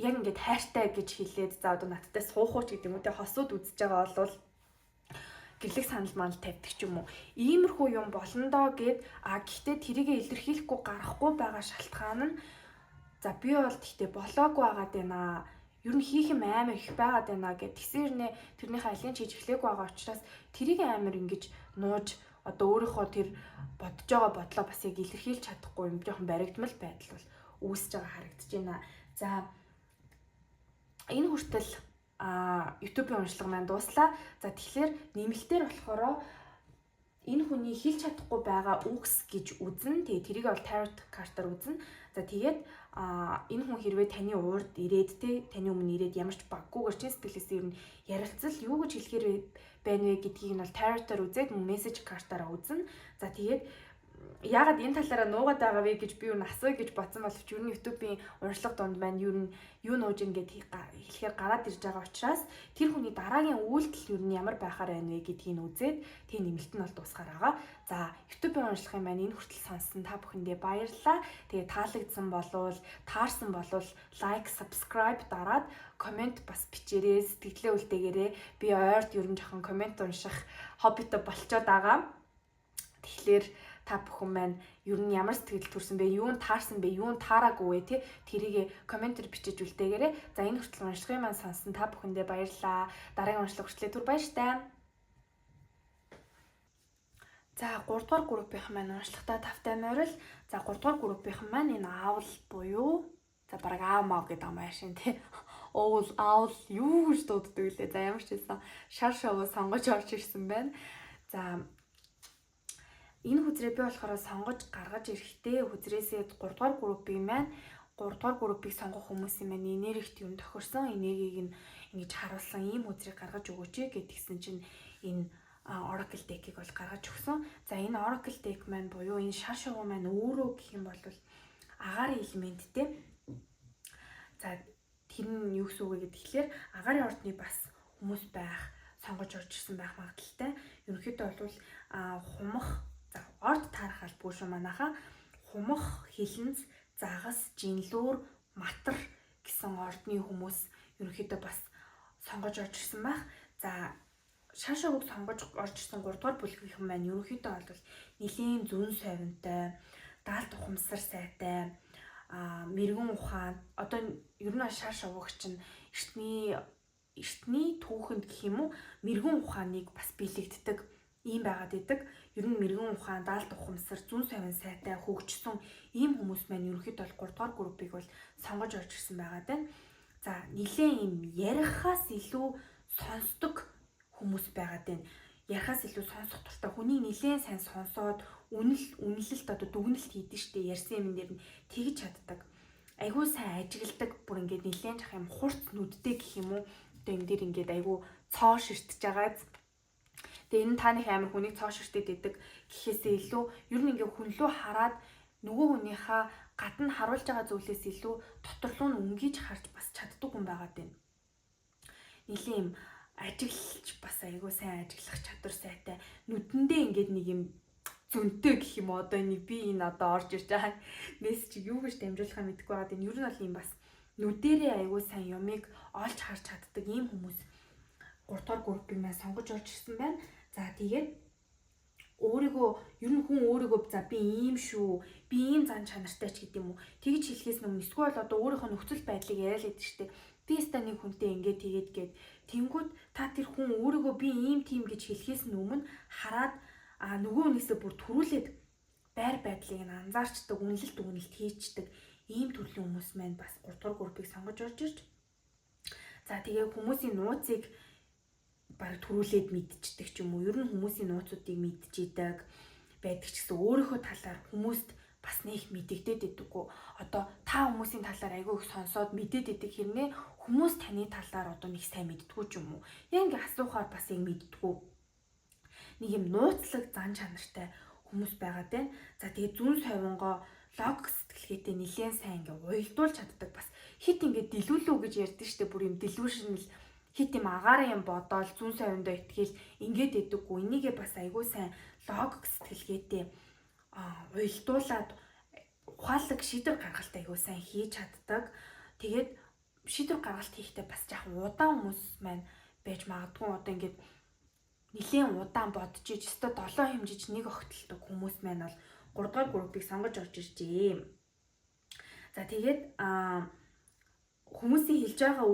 яг ингээд хайртай гэж хэлээд за одоо надтай суухууч гэдэг юм уу те хосууд үзэж байгаа бол гэрлэх санал манал тавьдаг ч юм уу. Иймэрхүү юм болондоо гэд гэхдээ тэрийгэ илэрхийлэхгүй гарахгүй байгаа шалтгаан нь за би бол тэгтээ болоогүй байгаад байна. Ер нь хийх юм амар их байгаад байна гэд тэгсээр нэ тэрнийхээ алийг хийж эхлэхгүй байгаа учраас тэрийг амар ингэж нууж одоо өөрийнхөө тэр бодож байгаа бодлоо бас яг илэрхийлж чадахгүй юм жоохон баригдмал байдал бол үүсэж байгаа харагдаж байна. За энэ хүртэл YouTube-ийн уншлага маань дууслаа. За тэгэхээр нэмэлтээр болохоор энэ хүний хэлж чадахгүй байгаа үгс гэж үзнэ. Тэгээ тэрийг бол tarot картаар үзнэ. За тэгээд энэ хүн хэрвээ таны урд ирээд те таны өмнө ирээд ямар ч баггүйгээр чин сэтгэлээс ер нь ярилцал юу гэж хэлэхээр байна вэ гэдгийг нь бол tarot-аар үзээд мессеж картаараа үзнэ. За тэгээд яагаад энэ талаараа нуугаад байгаа вэ гэж би юу асууя гэж бодсон боловч юу н YouTube-ийн уншлага донд маань юу нууж ин гэд хэлэхээр гараад ирж байгаа учраас тэр хүний дараагийн үйлдэл юу н ямар байхаар байна вэ гэдгийг үзээд тэг нэмэлт нь бол дуусгаар байгаа. За YouTube-ийн уншлагын маань энэ хүртэл сонссон та бүхэндээ баярлалаа. Тэгээ таалагдсан болвол таарсан болвол лайк, subscribe дараад комент бас бичээрэй, сэтгэлээ үлдээгээрэй. Би ойрд ер нь жоохон комент унших хоббитой болцоод байгаа. Тэгэхээр та бүхэн маань ер нь ямар сэтгэл төрсөн бэ? Юу нь таарсан бэ? Юу нь таараагүй вэ? Тэ тэрийг комментээр бичиж үлдээгээрэй. За энэ хүртэл уншлагын маань сонссон та бүхэндээ баярлалаа. Дараагийн уншлага хүртэл түр баяртай. За 3 дугаар группийн маань уншлагатай тавтай морил. За 3 дугаар группийн маань энэ аавл буюу за бараг аав мав гэдэг юм аашин тий. Оол аавл юу гэж дууддаг вэ? За ямар ч хэлсэн шар шавуу сонгож орж ирсэн байна. За энэ хүзрээ би болохоор сонгож гаргаж ирэхдээ хүзрээсээ 3 дугаар группийн маань 3 дугаар группийг сонгох хүмүүсийн маань энергит юм тохирсон энергийг нь ингэж харуулсан ийм үзрийг гаргаж өгөөч гэдгийгсэн чинь энэ Oracle deck-ийг бол гаргаж өгсөн. За энэ Oracle deck маань буюу энэ шар шувуу маань өөрөө гэх юм бол агаарын элементтэй. За тэр нь юу гэсэн үг вэ гэхээр агаарын ордны бас хүмүүс байх, сонгож орж ирсэн байх магадaltaй. Ерөнхийдөө бол хумах, за орд таарах албагүй шүү манайхаа. Хумах, хилэнц, загас, жинлүүр, матар гэсэн ордны хүмүүс ерөнхийдөө бас сонгож орж ирсэн байх. За шар шувууг сонгож орж ирсэн 3 дугаар бүлгийнхэн маань ерөнхийдөө бол нэлийн зүүн совинтой, даалт ухамсар сайтай, мэрэгэн ухаан. Одоо ер нь шар шувууг чинь эртний түүхэнд гэх юм уу мэрэгэн ухааныг бас биелэгддэг ийм байгаад идэг. Ер нь мэрэгэн ухаан, даалт ухамсар, зүүн совин сайтай хөгжсөн ийм хүмүүс маань ерөнхийдөө 3 дугаар группийг бол сонгож орж ирсэн байгаад байна. За нэлийн ийм ярихаас илүү сонсдог хүмүүс байгаад байна. Ярихаас илүү сонсох туртай хүний нэлийн сайн сонсоод үнэлэлт одоо дүгнэлт хийдэг штеп ярьсан юм дээр нь тэгж чаддаг. Айгуу сайн ажигладаг бүр ингээд нэлийн жах юм хурц нүдтэй гэх юм уу. Одоо энэ дээр ингээд айгуу цоо ширтэж байгаа. Тэгээ энэ та нэг амар хүнийг цоо ширтээд идэг гэхээсээ илүү ер нь ингээд хүн лөө хараад нөгөө хүнийхээ гадна харуулж байгаа зүйлээс илүү дотор руу нь өнгийж харж бас чаддаг хүн байгаад байна. Нэлийн юм ажиглалч бас айгуу сайн ажиглах чадвар сайтай. Нүдэндээ ингээд нэг юм зөнтэй гэх юм одоо нэг би энэ одоо орж ирж байгаа мессеж юу гэж дамжуулахаа мэдэхгүй байгаад энэ ер нь бол юм бас нүдэрээ айгуу сайн юмыг олж харж чаддаг ийм хүмүүс 3 дугаар группийг маань сонгож орж ирсэн байна. За тэгээд өөрийгөө ер нь хүн өөрийгөө за би ийм шүү, би ийм зан чанартай ч гэдэг юм уу тэгж хэлэхээс өмнө эсвэл одоо өөрийнхөө нөхцөл байдлыг яриад байдаг штеп. Би ста нэг хүнтэй ингээд тэгээд гээд тэнгүүд та тэр хүн өөрийгөө би ийм тийм гэж хэлэхээс өмнө хараад нөгөө хүнээсээ бүр төрүүлээд байр байдлыг нь анзаарчдаг, үнэлэлт хийчдэг ийм төрлийн хүмүүс маань бас 3 дугаар группийг сонгож орж ирж. За тэгээ хүмүүсийн нууцыг баг төрүүлээд мэдчихдэг ч юм уу. Ер нь хүмүүсийн нууцуудыг мэдчихэдэг байдаг ч гэсэн өөрийнхөө талаар хүмүүст бас нэг мэдэгдээд идэггүй. Одоо та хүмүүсийн талаар айгүй их сонсоод мэдээд идэг хэрнээ хүмүүс таны талаар одоо нэг сайн мэддэггүй ч юм уу. Яг ингээ асуухаар бас яг мэддэггүй. Нэг юм нууцлаг зан чанартай хүмүүс байгаад байна. За тэгээ зүүн совингоо логик сэтгэлгээтэй нэлээд сайн ингээ уялдуулж чаддаг бас хит ингээ дэлгүүлүү гэж ярьдэн штэ бүр юм дэлгүүшнэл хит юм агаарын юм бодоол зүүн совиндоо итгэл ингээд идэггүй. Энийгээ бас айгүй сайн логик сэтгэлгээтэй уялдуулаад ухаалаг шийдвэр гаргалт айгүй сайн хийж чаддаг. Тэгээд шийдвэр гаргалт хийхдээ бас жаахан удаан хүмүүс маань байж магадгүй. Одоо ингээд нэлийн удаан бодож иж өстой 7 хэмжиж нэг огтлдог хүмүүс маань бол 3 дугаар группийг сонгож орж иржээ. За тэгээд хүмүүсийн хэлж байгаа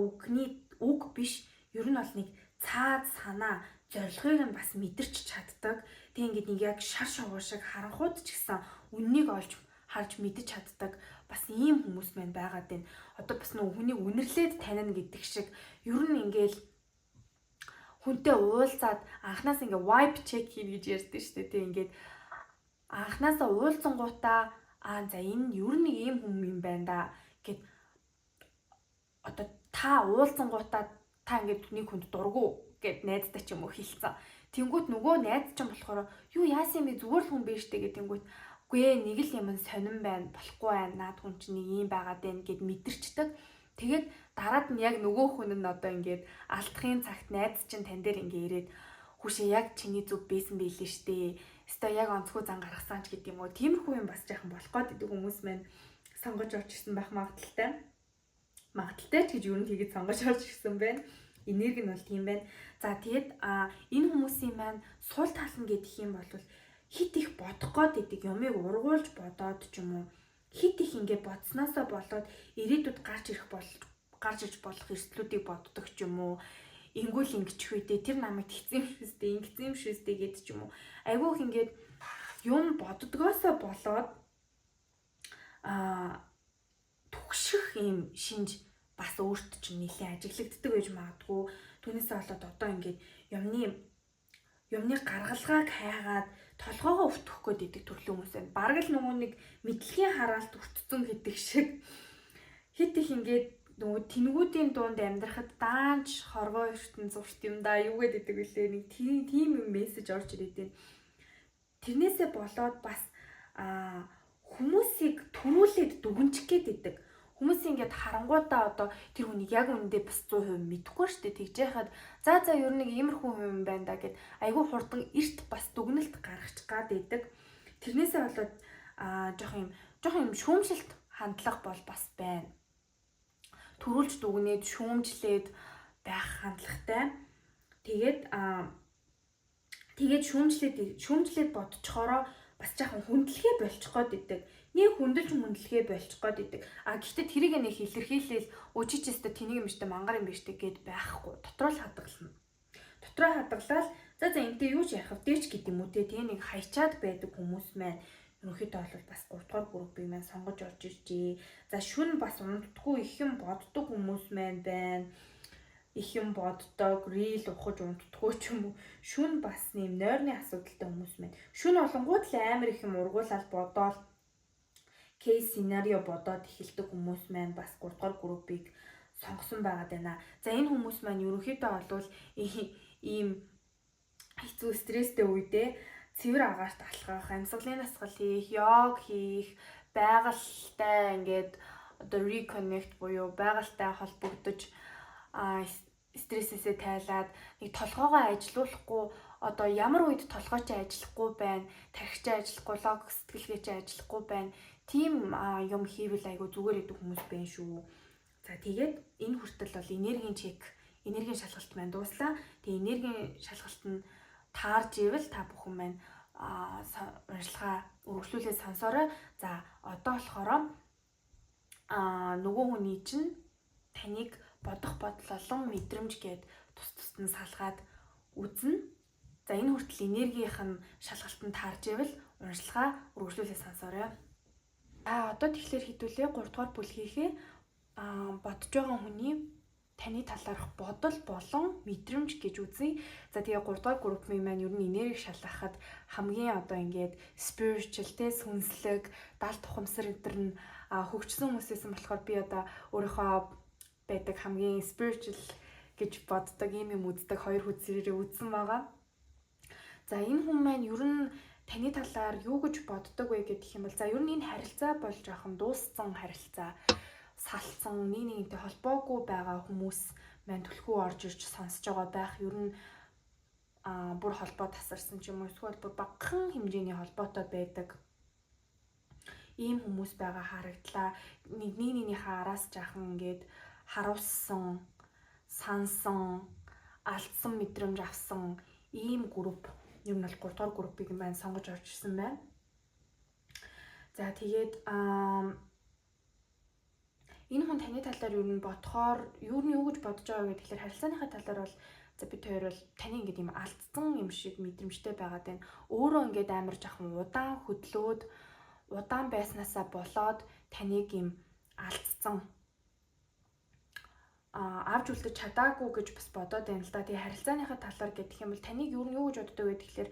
үг биш ер нь бол нэг цаад санаа зорилгыг нь бас мэдэрч чаддаг. Тэг ингээд нэг яг шар шувуу шиг харанхууд ч гэсэн үннийг олж харж мэдэж чаддаг бас ийм хүмүүс маань байгаад байна. Одоо бас нөгөө хүнийг үнэрлээд танина гэдэг шиг ер нь ингээл хүнтэй уулзаад анханаас ингээ vibe check хийнэ гэж ярьдэн шүү дээ. Тэг ингээд анханасаа уулзсангуудаа за энэ ер нь ийм хүн юм байна да гэд одоо та уулзсангуудаа та ингээд нэг хүнд дургу гэд найзтай ч юм уу хэлсэн. Тэнгүүт нөгөө найз ч юм болохоор юу яасан юм бэ зүгээр л хүн биш дээ гэдэнгүүт үгүй ээ нэг л юм сонирн байна болохгүй байна наад хүн чинь нэг юм байгаад байна гэд мэдэрчдэг. Тэгээд дараад нь яг нөгөө хүн нь одоо ингээд алдахын цагт найз чинь тань дээр ингээ ирээд хүшээ яг чиний зүг бийсэн биелээ штэ. Өстой яг онцгой зан гаргасан ч гэдэг юм уу. Тиймэрхүү юм бас жаахан болох гээд идэг хүмүүс маань сонгож орж ирсэн байх магадaltaй. Магадaltaй ч гэж юу нэг хийгээд сонгож орж ирсэн байна. Энерги нь бол тийм байна. За тэгээд энэ хүмүүсийн маань сул тал нь гэдэг юм бол хит их бодох гээд идэг юмыг ургуулж бодоод ч юм уу хит их ингээ бодсноосоо болоод ирээдүйд гарч ирж болох эрсдлүүдийг боддог ч юм уу. Ингүүл ингэчих үедээ тэр намайг тэгсэн юм шүүстэй, ингэсэн юм шүүстэй гэдэг ч юм уу. Айгүйх ингээд юм боддгоосоо болоод түгших юм шинж бас өөрт чинь нэлээд ажиглагддаг байж магадгүй. Түүнээсээ болоод одоо ингээд юмны гаргалгааг хайгаад толгоогоо өвтгөх гээд идэг төрлийн хүмүүс байна. Бараг л нөгөө нэг мэдлэгийн хараалт өртцөн гэдэг шиг хит их ингээд нөгөө тэнгүүдийн дунд амьдрахад даанч хорвоо ертөнц урт юм да юу гэдэг вүлээ нэг тийм юм мессеж орж ирээд байна. Тэрнээсээ болоод бас хүмүүсийг төрүүлээд дүгнчих гээд идэг. Хүмүүс ингээд харангуудаа одоо тэр хүнийг яг үндэ бас 100% мэдэхгүй шүү дээ. Тэгж яхад за ер нь нэг иймэрхүү хүн юм байна да гэд айгүй хурдан эрт бас дүгнэлт гаргачих гад идэг. Тэрнээсээ болоод жоох юм шүүмжлэлт хандлага бол бас байна. Төрүүлж дүгнээд шүүмжлээд байх хандлагатай. Тэгээд шүүмжлээд бодцохороо бас жаахан хүндлэгээ болчих гээд идэг. Нэг хүндэлгээ болчих гээд идэг. Гэхдээ тэрийг нэг илэрхийлэл өчичээстэй тэнийг юм штэ мангар юм биш гэд байхгүй. Дотроо л хадгална. Дотроо хадгалаад за энтэй юу ч ярих вдээч гэдэг юм уу те. Тэгээ нэг хайчаад байдаг хүмүүс маань ерөнхийдөө бол бас 3 дугаар группийг маань сонгож орж иржээ. За шүн бас унтдаггүй их юм боддог хүмүүс маань байна. Их юм боддог, рил ухаж унтдаггүй ч юм уу. Шүн бас нэм нойрны асуудалтай хүмүүс маань. Шүн олонгууд л амар их юм ургуулаад бодоол кейс сценарио бодоод эхэлдэг хүмүүс маань бас 3 дугаар группийг сонгосон байгаад байна. За энэ хүмүүс маань ерөнхийдөө бол ийм хэцүү стресстэй үедээ цэвэр агаарт алхах, амьсгалын дасгал хийх, йог хийх, байгальтай ингээд одоо reconnect буюу байгальтай холбогдож стрессээсээ тайлаад нэг толгоогоо ажилуулахгүй одоо ямар үед толгой ч ажиллахгүй байна, тархич ажиллахгүй, лог сэтгэлгээ ч ажиллахгүй байна. Тим юм хийвэл айгу зүгээр идэг хүмүүс байна шүү. За тэгээд энэ хүртэл бол энергийн шалгалт маань дууслаа. Тэгээ энергийн шалгалт нь таарж ивэл та бүхэн маань уншилгаа үргэлжлүүлээд сонсоорой. За одоо болохоор нөгөө хүний чинь таныг бодох бодол олон мэдрэмж гээд тус нь салгаад үзнэ. За энэ хүртэл энергийнх нь шалгалт нь таарж ивэл уншилгаа үргэлжлүүлээд сонсоорой. Одоо тэгэхээр хэдүүлээ 3 дугаар бүлгийнхээ бодож байгаа хүний таны талаарх бодол болон мэдрэмж гэж үзье. За тэгээ 3 дугаар группийн маань ер нь энергийг шалгахад хамгийн одоо ингээд spiritual те сүнслэг, даалт тухамсар гэдэр нь хөгжсөн хүмүүсээсэн болохоор би одоо өөрийнхөө байдаг хамгийн spiritual гэж боддог юм үздэг 2 хүзээрээ үзсэн байгаа. За энэ хүн маань ер нь таны талаар юу гэж боддог вэ гэдэг юм бол за ер нь энэ харилцаа бол жоохон дууссан харилцаа, салцсан, нэг нэгнтэй холбоогүй байгаа хүмүүс маань түлхүү орж ирж сонсож байгаа байх. Ер нь бүр холбоо тасарсан ч юм уу эсвэл бүр багахан хэмжээний холбоотой байдаг ийм хүмүүс байгаа харагдлаа. Нэг нэгнийхээ араас жаахан ингээд харуулсан, сансан, алдсан мэдрэмж авсан ийм групп ер нь бол 3 дугаар группийг маань сонгож орж ирсэн байна. За тэгээд энэ хүн таны талаар ер нь бодохоор юу гэж бодож байгаа вэ гэхээр харилцааныхаа талаар бол за бид хоёр бол таны ингээд юм алдсан юм шиг мэдрэмжтэй байгаад байна. Өөрөө ингээд амар жахан удаан байснаасаа болоод таныг юм алдсан авч үлдэж чадаагүй гэж бас бодоод байна л да. Тэгээ харилцааныхаа талаар гэдэг юм бол таныг юу гэж боддог вэ гэхээр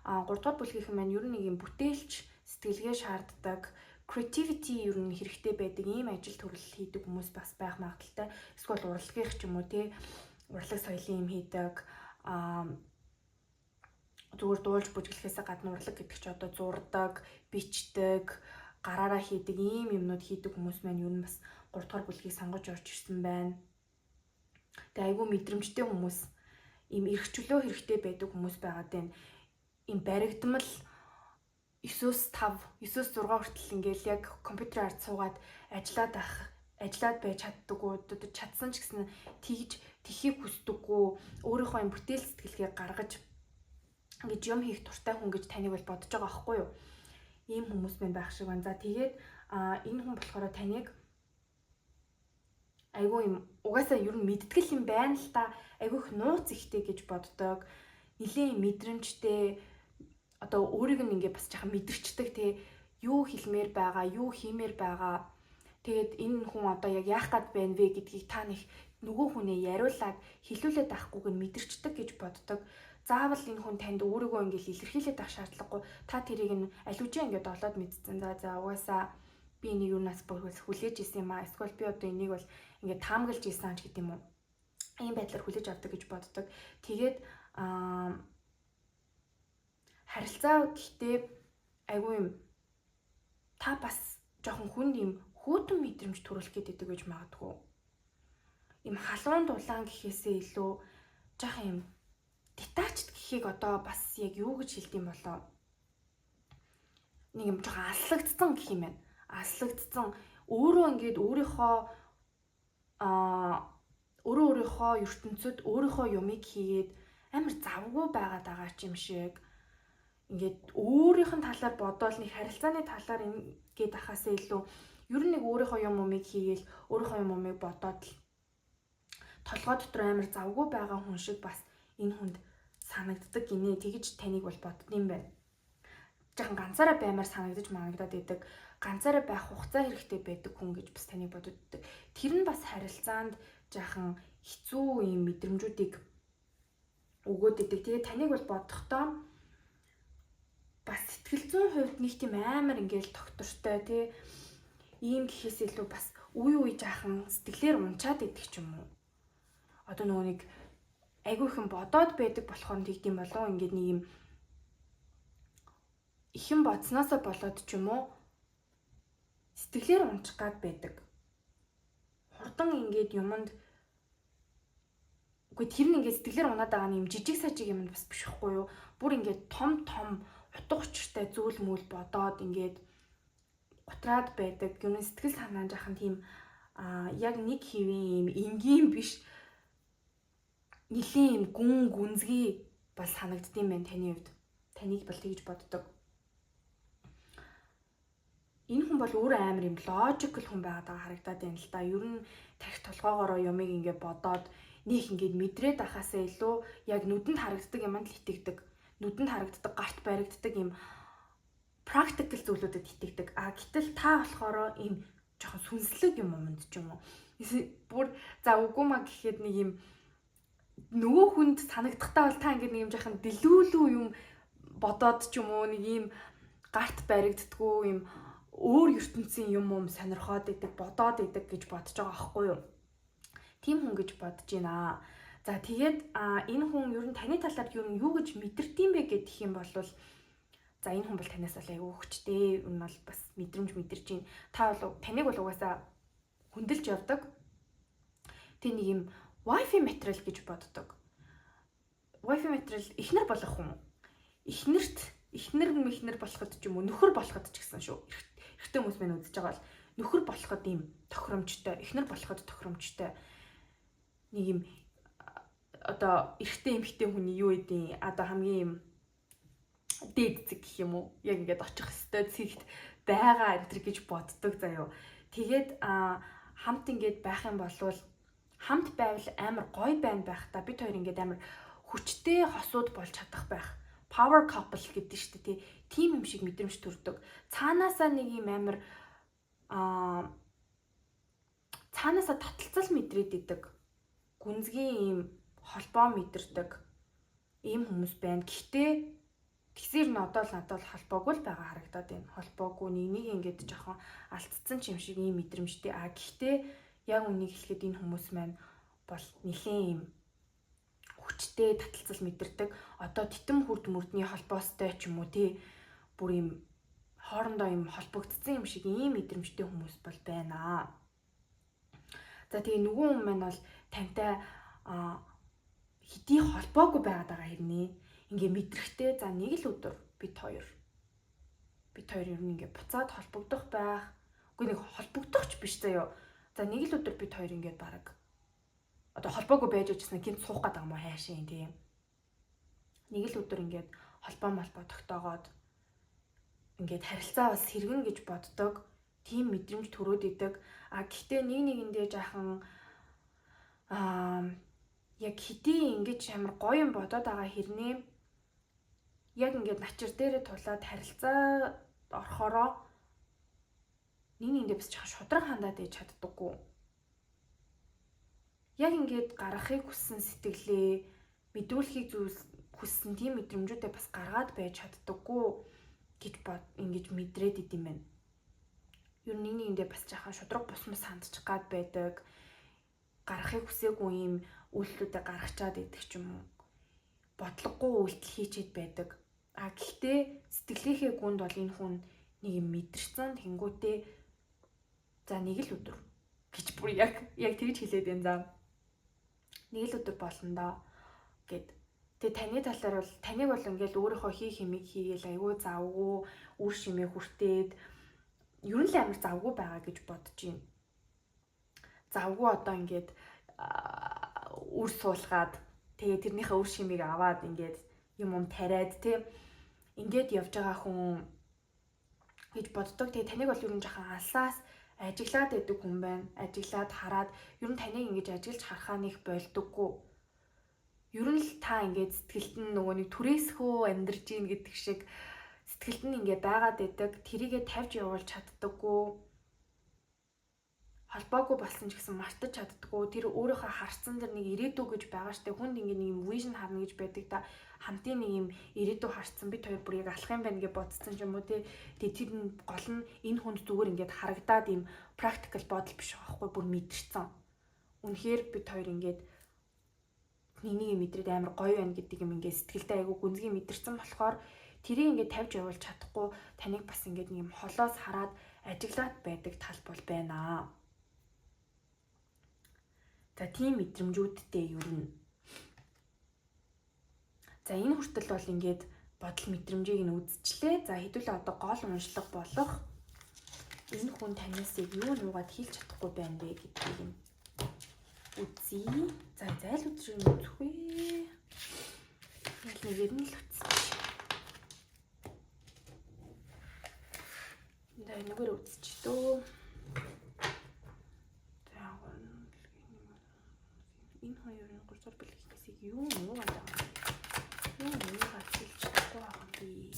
3 дугаар бүлгийнхэн маань ер нь нэг юм бүтээлч сэтгэлгээ шаарддаг, creativity ер нь хэрэгтэй байдаг ийм ажил төрөл хийдэг хүмүүс бас байх магадaltaй. Эсвэл урлагийнх ч юм уу тий урлаг соёлын юм хийдэг зүгээр дуулж бүжиглэхээс гадна урлаг гэдэг чи одоо зурдаг, бичдэг, гараараа хийдэг ийм юмнууд хийдэг хүмүүс маань ер нь бас 3 дугаар бүлгийг сонгож орж ирсэн байна. Тэгээ айгүй мэдрэмжтэй хүмүүс, ийм эрхчлөө хэрэгтэй байдаг хүмүүс байгаад байна. Ийм баригдмал 9-5, 9-6 хүртэл ингээл яг компьютер ард суугаад ажиллаад байж чаддаггүй, чадсан ч гэсэн тхийг хүсдэггүй, өөрийнхөө юм бүтээл сэтгэлгээ гаргаж ингэж юм хийх дуртай хүн гэж таныг бол бодож байгаа байхгүй юу? Ийм хүмүүс мэн байх шиг байна. За тэгээд энэ хүн болохоор таныг айгүй юм угаасаа ер нь мэдтгэл юм байна л та, айгүй их нууц ихтэй гэж боддог, нэлийн мэдрэмжтэй, одоо өөрийг нь ингээ бас жаахан мэдэрчдэг те, юу хэлмээр байгаа, юу хиймээр байгаа. Тэгээд энэ хүн одоо яг яах гээд байна вэ гэдгийг та нөгөө хүнээ яриулаад хэлүүлээд авахгүйг нь мэдэрчдэг гэж боддог. Заавал энэ хүн танд өөрийгөө ингээл илэрхийлээд авах шаардлагагүй. Та тэрийг нь аливаа ингээд олоод мэдсэн. За угаасаа би энийг юу нас хүлээж исэн юм аа. Эсвэл би одоо энийг бол ингээд таамаглаж исэн ч гэдэг юм уу. Ийм байдлаар хүлээж авдаг гэж боддог. Тэгээд харилцаа гэхдээ айгүй юм та бас жоохон хүнд юм хүүтэн мэдрэмж төрүүлэх гэдэг гэж магадгүй. Им халуун дулаан гэхээсээ илүү жоохон юм детачд гэхийг одоо бас яг юу гэж хэлдэм болоо. Нэг юм жоохон аслагдсан гэх юм байна. Аслагдсан өөрөө ингээд өөрийнхөө ертөнцид өөрийнхөө юмыг хийгээд амар завгүй байгаад байгаа ч юм шиг. Ингээд өөрийнх нь талаар бодоол нэг харилцааны талаар ингээд ахаасаа илүү ер нь нэг өөрийнхөө юмыг хийгээл өөрийнхөө юмыг бодоод толгой дотор амар завгүй байгаа хүн шиг бас энэ хүнд санагддаг гинэ. Тэгэж таныг бол боддсон байна. Жаахан ганцаараа баймаар санагдаж магадад идэг. Ганцаараа байх хугацаа хэрэгтэй байдаг хүн гэж бас таныг боддог. Тэр нь бас харилцаанд жаахан хэцүү юм мэдрэмжүүдийг өгөөд идэг. Тэгээ таныг бол бодохдоо бас сэтгэл зүйн хувьд нэг тийм амар ингээл доктортой тий ийм гэхээс илүү бас үе жаахан сэтгэлээр унчаад идэг ч юм уу. Одоо нөгөө нэг айгүй их бодоод байдаг болохоор тэгдэм болов ингээд нэг юм ихэн бодсноосоо болоод ч юм уу сэтгэлээр унчих гад байдаг. Хурдан ингээд юмд үгүй тэр нь ингээд сэтгэлээр унаад байгаа юм жижиг сажиг юм бас биш хгүй юу. Бүр ингээд том утга учиртай зүйл мөл бодоод ингээд утраад байдаг. Юм сэтгэл санаа жахан тийм яг нэг хэвийн юм энгийн биш нилийн юм гүнзгий бас санагддсан байна таны хувьд. Таныг бол тэгж боддог. Энэ хүн бол өөрөө амар юм логикл хүн байгаад байгаа харагдаад байна л да. Ер нь тарих толгоогоороо юмыг ингээд бодоод нэг ингээд мэдрээд ахаасаа илүү яг нүдэнд харагддаг юмд л итгэдэг. Нүдэнд харагддаг, гарт баригддаг юм практикл зүйлүүдэд итгэдэг. Гэтэл та болохоор ийм жоохон сүнслэг юм юмд ч юм уу. Бүр за үгүй маа гэхэд нэг юм нөгөө хүнд санагдахдаа бол та ингээд нэг юм жоохон дэлүүлүү юм бодоод ч юм уу нэг юм гарт баригддаггүй юм өөр ертөнцийн юм сонирхоод идэг, бодоод идэг гэж бодож байгаа аахгүй юу? Тим хүн гэж бодож байна. За тэгээд энэ хүн ер нь таны талаар юу гэж мэдэрдэм бэ гэх юм бол за энэ хүн бол танаас бол аягүй хүчтэй, энэ бол бас мэдрэмж мэдэрч байна. Та бол таныг бол угаасаа хүндэлж явдаг. Тэ нэг юм Wi-Fi материал гэж боддог. Wi-Fi материал эхнэр болох хүн. Эхнэр болоход ч юм уу нөхөр болоход ч гэсэн шүү. Эрэгтэй хүмүүс мань үзэж байгаа бол нөхөр болоход ийм тохиромжтой, эхнэр болоход тохиромжтой. Нэг юм одоо эрэгтэй эмэгтэй хүний юу гэдэг одоо хамгийн юм дээд зэг гэх юм уу? Яг ингээд очих хөстэй зэгт байгаа энэ гэж боддог заяо. Тэгээд хамт ингээд байх юм бол хамт байвал амар гоё байх та бид хоёр ингээд амар хүчтэй хосууд болж чадах байх. Power couple гэдэг нь шүү дээ. Тийм юм шиг мэдрэмж төрдөг. Цаанаасаа нэг юм амар цаанаасаа таталцал мэдрээд идэг. Гүнзгий юм холбоо мэдэрдэг. Ийм хүмүүс байна. Гэхдээ тэгсэр нь одоо л надад холбоогүй л байгаа харагдаад байна. Холбоогүй нэг ингээд жоохон алдцсан ч юм шиг ийм мэдрэмжтэй. Гэхдээ яг үнийг хэлэхэд энэ хүмүүс маань бол нэлийн юм хүчтэй таталцал мэдэрдэг. Одоо титэм хүрд мөрдний холбоостой ч юм уу тий бүр юм хоорондоо юм холбогдсон юм шиг ийм мэдрэмжтэй хүмүүс бол байна. За тэгээ нөгөө хүн маань бол тантай хэдий холбоогүй байгаад байгаа хэрнээ ингээ мэдрэхтэй за нэг л өдөр бид хоёр ер нь ингээ буцаад холбогдох байх. Үгүй нэг холбогдохч биш заяо. За нэг л өдөр бид хоёр ингээд бараг одоо холбоогүй байж очсон гинт суух гэдэг юм уу хайшин тийм. Нэг л өдөр ингээд холбоо тогтоогоод ингээд харилцаа бас сэргэн гэж боддог. Тийм мэдрэмж төрөөд идэг. Гэхдээ нэгэндээ жаахан яг хэдий ингэж амар гоё юм бодоод байгаа хэрнээ яг ингээд начир дээрээ тулаад харилцаа орохороо нэгэндээ бас жаахан шудраг хандаад иж чаддаггүй. Яг ингээд гаргахыг хүссэн сэтгэлээ мэдүүлэхийг хүссэн тийм мэдрэмжүүдээ бас гаргаад байж чаддаггүй гэж ингэж мэдрээд идэм байна. Ер нь нэгэндээ бас жаахан шудраг бусмас хандчих гад байдаг. Гарахыг хүсээгүй юм үйлдэлүүдээ гаргачаад идэх ч юм уу. Бодлогогүй үйлдэл хийчихэд байдаг. Гэхдээ сэтгэлийнхээ гүнд бол энэ хүн нэг юм мэдэрсэн тэнгүүтээ за нэг л өдөр гэж бүр яг тэгж хэлээд байна за. Нэг л өдөр болно доо гэд. Тэгээ таны талаар бол таныг бол ингээл өөрийнхөө хэмиг хийгээл айгүй завгүй үр шимээ хүртээд ер нь л амар завгүй байгаа гэж бодож байна. Завгүй одоо ингээд үр суулгаад тэгээ тэрнийхээ үр шимийг аваад ингээд юм тариад тий ингээд явж байгаа хүн гэж боддог. Тэгээ таныг бол ер нь жоохон алсаас ажиглаад байдаг хүн байна. Ажиглаад хараад ер нь таныг ингэж ажиглаж харахаа нэг болдоггүй. Ер нь л та ингээд сэтгэлд нь нөгөө нэг түрээсхөө амьдарч ийн гэдэг шиг сэтгэлд нь ингээд байгаад байдаг. Тэрийгэ тавьж явуулж чаддаггүй. Холбоогүй болсон ч гэсэн мартаж чаддаггүй. Тэр өөрийнхөө харцсан дэр нэг ирээдүй гэж байгаа штэ. Хүнд ингээд нэг юм вижн харна гэж байдаг та. Хамтын нэг юм ирээдүй харцсан бид хоёр бүр яг алах юм байна гэж бодсон ч юм уу тий. Тэгээ тэр нь гол нь энэ хүнд зүгээр ингээд харагдаад юм практикал бодол биш байхгүй бүр мэдэрсэн. Үнэхээр бид хоёр ингээд нэг юм мэдрээд амар гоё байна гэдэг юм ингээд сэтгэлдээ айгу гүнзгий мэдэрсэн болохоор тэрийг ингээд тавьж явуулж чадахгүй таныг бас ингээд нэг юм холоос хараад ажиглаад байдаг тал бол байна. За тийм мэдрэмжүүдтэй ер нь. За энэ хүртэл бол ингээд бодол мэдрэмжийг нь үзчихлээ. За хэдүүлээ одоо гол уншлага болох энэ хүн танаас юу нуугаад хэлж чадахгүй байна бэ гэдгийг нь үзье. За зайл өдрийг үзэх вэ. Яг нэгээр нь л үзчих. За нэгээр үзчих дөө. Энэ хоёрын 3 дугаар бэлтгэхээс юу нуугаад байгаа юм. Юу нуугаад хэлж чадахгүй байгаа юм би.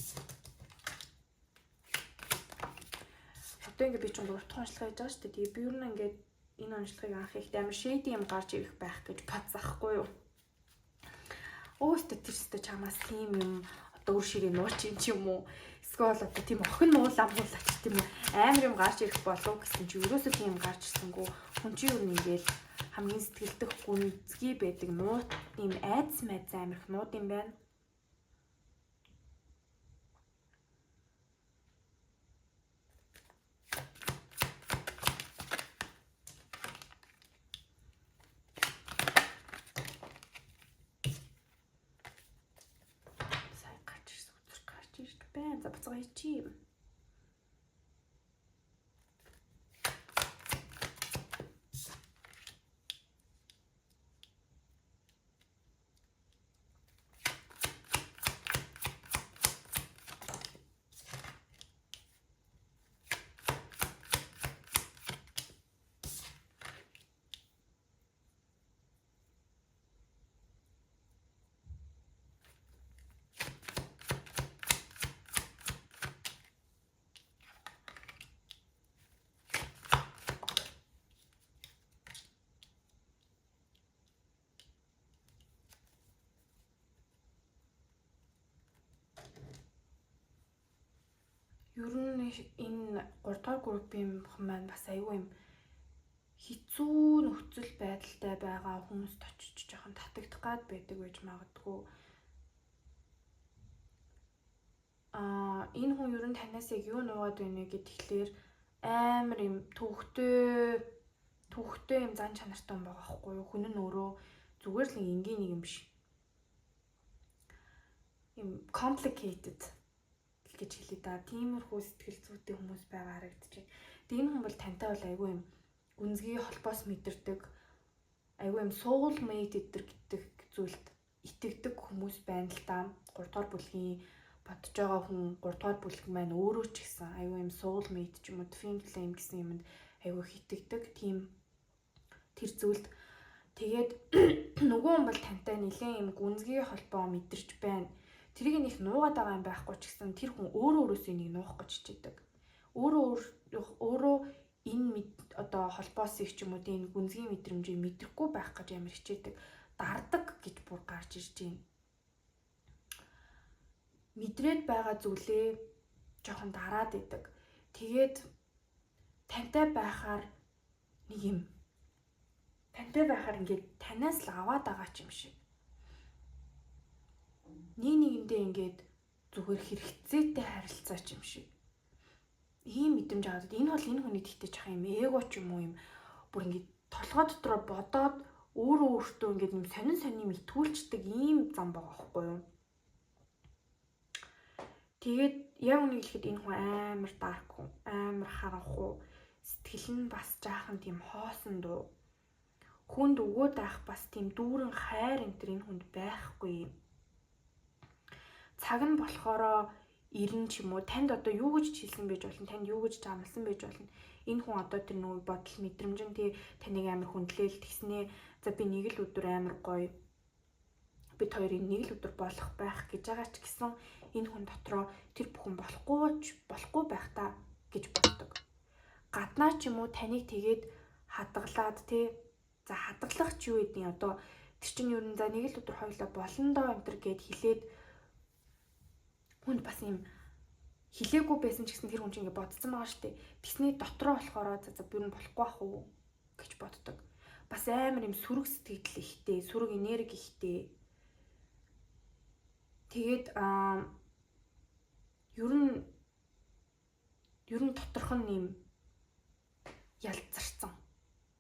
Одоо ингээд би ч 3 дахь уншлага хийж байгаа шүү дээ. Тэгээ би юу нэгээд энэ уншлагыг анх ихтэй амар шейди юм гарч ирэх байх гэж бодсаахгүй юу. Өөстө тэрстэй чамаас тийм юм одоо үр ширээ нууч юм ч юм уу. Эсвэл одоо тийм охин нуулаа муулаач тийм үү. Амар юм гарч ирэх болов гэсэн чи ерөөсөө тийм юм гарч ирсэнгүй. Хүн чи юу нэгэл хамгийн сэтгэлдэх гүнзгий байдаг нууд ийм айдас майдас амар их нууд юм байна. Сая гарч ирсэн үзэр гарч ирдэг байна. За буцаага хийчих юм. Ер нь энэ 3 дугаар группийн хүн маань бас аюу юм хэцүү нөхцөл байдалтай байгаа хүмүүст очиж жоохон татагдах гад байдаг байж магадгүй. Энэ хүн ер нь танаас яг юу нуугаад байна гэхлээр амар юм төвхтэй юм зан чанартай юм байгаа байхгүй юу. Хүн нь өөрөө зүгээр л энгийн нэг юм биш. Юм complicated гэж хэлээ да. Тиймэрхүү сэтгэл зүйтэй хүмүүс байгаа харагдчих. Тэгээ энэ хүн бол тантай бол айгүй юм гүнзгий холбоос мэдэрдэг, айгүй юм soulmate гэдэг зүйлд итгэдэг хүмүүс байна л да. 3 дугаар бүлгийн бодож байгаа хүн 3 дугаар бүлэг маань өөрөө ч гэсэн айгүй юм soulmate ч юм уу twin flame гэсэн юмд айгүй итгэдэг. Тийм тэр зүйлд тэгээд нөгөө хүн бол тантай нэлээд юм гүнзгий холбоо мэдэрч байна. Тэрийг нэг нуугаад байгаа юм байхгүй ч гэсэн тэр хүн өөрөөсөө нэг нуух гэж хичээдэг. Өөрөө энэ одоо холбоосыг ч юм уу энэ гүнзгий мэдрэмжийг мэдрэхгүй байх гэж амар хичээдэг. Дардаг гэж бүр гарч ирж байна. Мэдрээд байгаа зүйлээ жоохон дараад идэг. Тэгээд тантай байхаар нэг юм тантай байхаар ингээд танаас л аваад байгаа ч юм шиг. Нэг нэгэндээ ингээд зүгээр хэрэгцээтэй харилцаа ч юм шиг. Ийм мэдрэмж аваад энэ бол энэ хүний тэгтэж ах юм эго ч юм уу юм бүр ингээд толгой дотроо бодоод өөртөө ингээд юм сонин итгүүлчдэг ийм зам байгаа байхгүй юу? Тэгээд яг үнийг хэлэхэд энэ хүн амар дарк хүн, амар харанхуу, сэтгэл нь бас жаахан тийм хоосон дуу. Хүнд өгөөд авах бас тийм дүүрэн хайр энэ хүнд байхгүй. Цаг нь болохоро ирэн ч юм уу танд одоо юу гэж хэлсэн байж болно, танд юу гэж замлсан байж болно. Энэ хүн одоо тэр нөгөө бодол мэдрэмжэн тий таныг амар хүндлээл тэгснээ за би нэг л өдөр амар гоё бид хоёрын нэг л өдөр болох байх гэж байгаа ч гэсэн энэ хүн дотроо тэр бүхэн болохгүй байх та гэж боддог. Гаднаа ч юм уу таныг тэгээд хадгалаад тий за хадгалах ч юу гэдгийг одоо тэр чинь юу нэ за нэг л өдөр хоёлоо болно доо энэ төр гэд хэлээд хүнд бас юм хилээгүй байсан ч гэсэн тэр хүн чинь ингэ бодсон байгаа шүү дээ. Тэсний дотроо болохоор за бүр нь болохгүй ах уу гэж боддог. Бас амар юм сүрэг сэтгэл ихтэй, сүрэг энерги ихтэй. Тэгээд ер нь доторх нь юм ялцарсан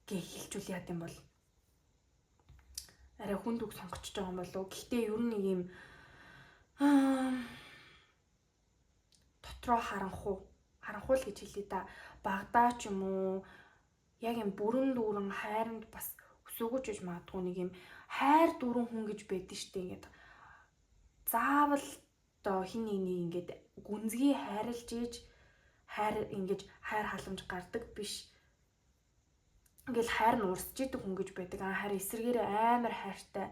гэж хэлжүүл яа гэм бол арай хүнд үг сонгочж байгаа юм болов. Гэхдээ ер нь нэг юм дотроо харанхуу л гэж хэлээ да. Багдаа ч юм уу яг юм бүрэн дүүрэн хайранд бас өсөөгөж гэж магадгүй нэг юм хайр дүүрэн хүн гэж байдаг штеп ингээд заавал одоо хин нэг ингээд гүнзгий хайрлж ийж хайр халамж гардаг биш. Ингээл хайр нь урсж идэг хүн гэж байдаг. Харин эсрэгээр амар хайртай,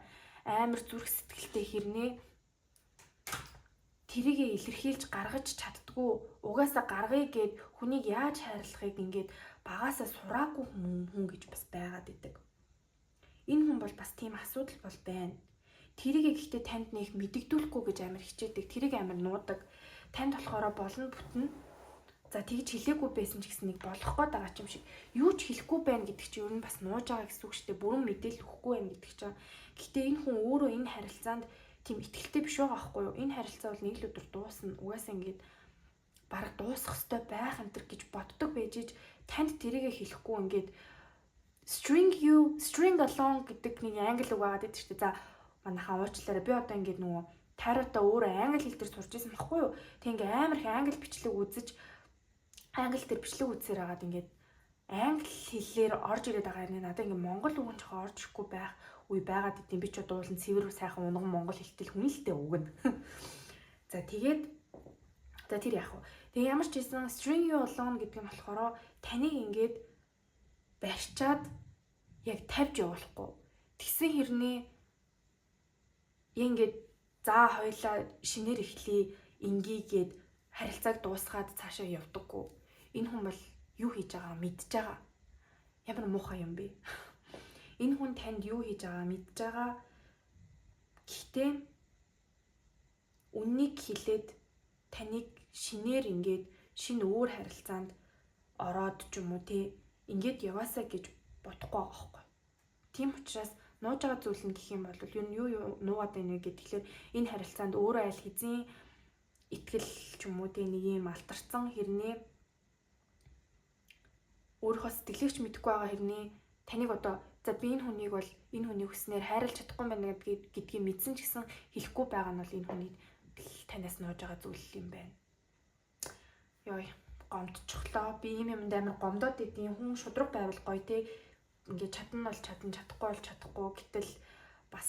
амар зүрх сэтгэлтэй хэрнээ тэрийгэ илэрхийлж гаргаж чаддгүй. Угаасаа гаргая гэд хүнийг яаж хайрлахыг ингээд багаасаа сураагүй хүн гэж бас байгаад идэг. Энэ хүн бол бас тийм асуудал бол байна. Тэрийгэ гэхдээ танд нэг мэдэгдүүлэхгүй гэж амар хичээдэг. Тэрийг амар нуудаг. Танд болохоор болно бүтэн. За тэгж хэлээгүй байсан ч гэсэн нэг болох гээд байгаа ч юм шиг. Юу ч хэлэхгүй байна гэдэг чинь ер нь бас нууж байгаа гэсэн үг шүү дээ. Бүрэн мэдээлэл өгөхгүй байна гэдэг чинь. Гэхдээ энэ хүн өөрөө энэ харилцаанд тийм итгэлтэй биш байгаа байхгүй юу? Энэ харилцаа бол нэг л өдөр дуусна. Угаасаа ингээд бараг дуусах ёстой байх энэ төр гэж боддог байж ич танд тэрийгэ хэлэхгүй ингээд string along гэдэг нэг англи үг байгаа гэдэг чинь. За манайхаа уучлаарай. Би одоо ингээд нөгөө тайруудаа өөрөө англи хэл дээр сурч ирсэн байхгүй юу? Тэг ингээд амар их англи бичлэг үзэж англи дээр бичлэг үзсээр хагаад ингээд англи хэлээр орж ирээд байгаа юм. Надад ингээд монгол үг нь жоохон орж ирэхгүй байх үе байгаад идэм. Би ч дуулан цэвэр сайхан унган монгол хэлтэл хүнэлтэд өгнө. За тэгээд за тэр яах вэ? Тэг ямар ч байсан string along гэдэг нь болохоор таныг ингээд барьчаад яг тавьж явуулахгүй. Тэгсэн хэрнээ ингээд за хоёлаа шинээр эхлэе ингийгээд харилцааг дуусгаад цаашаа явдаггүй. Энэ хүн бол юу хийж байгаа мэдж байгаа. Ямар муухай юм бэ? Энэ хүн танд юу хийж байгаа мэдж байгаа. Гэхдээ үннийг хэлээд таныг шинээр ингээд шинэ өөр харилцаанд ороод ч юм уу те ингээд яваасаа гэж бодохгүй байгаа байхгүй. Тийм учраас нууж байгаа зүйл нь гэх юм бол юу нуугаад байна вэ гэхээр энэ харилцаанд өөрөө аль хэзээ итгэл ч юм уу те нэг юм алтарсан хэрнээ өөрийнхөө сэтгэлэгч мэдэхгүй байгаа хэрнээ таныг одоо за би энэ хүнийг бол энэ хүний хүснээр хайрлаж чадахгүй байна гэдгийг мэдсэн ч гэсэн хэлэхгүй байгаа нь бол энэ хүний танаас нууж байгаа зүйл юм байна. Йой гомдчихлоо. Би ийм юмд амар гомдоод идэв. Хүн шудраг байвал гоё те. Ингээд чадна бол чадна, чадахгүй бол чадахгүй. Гэтэл бас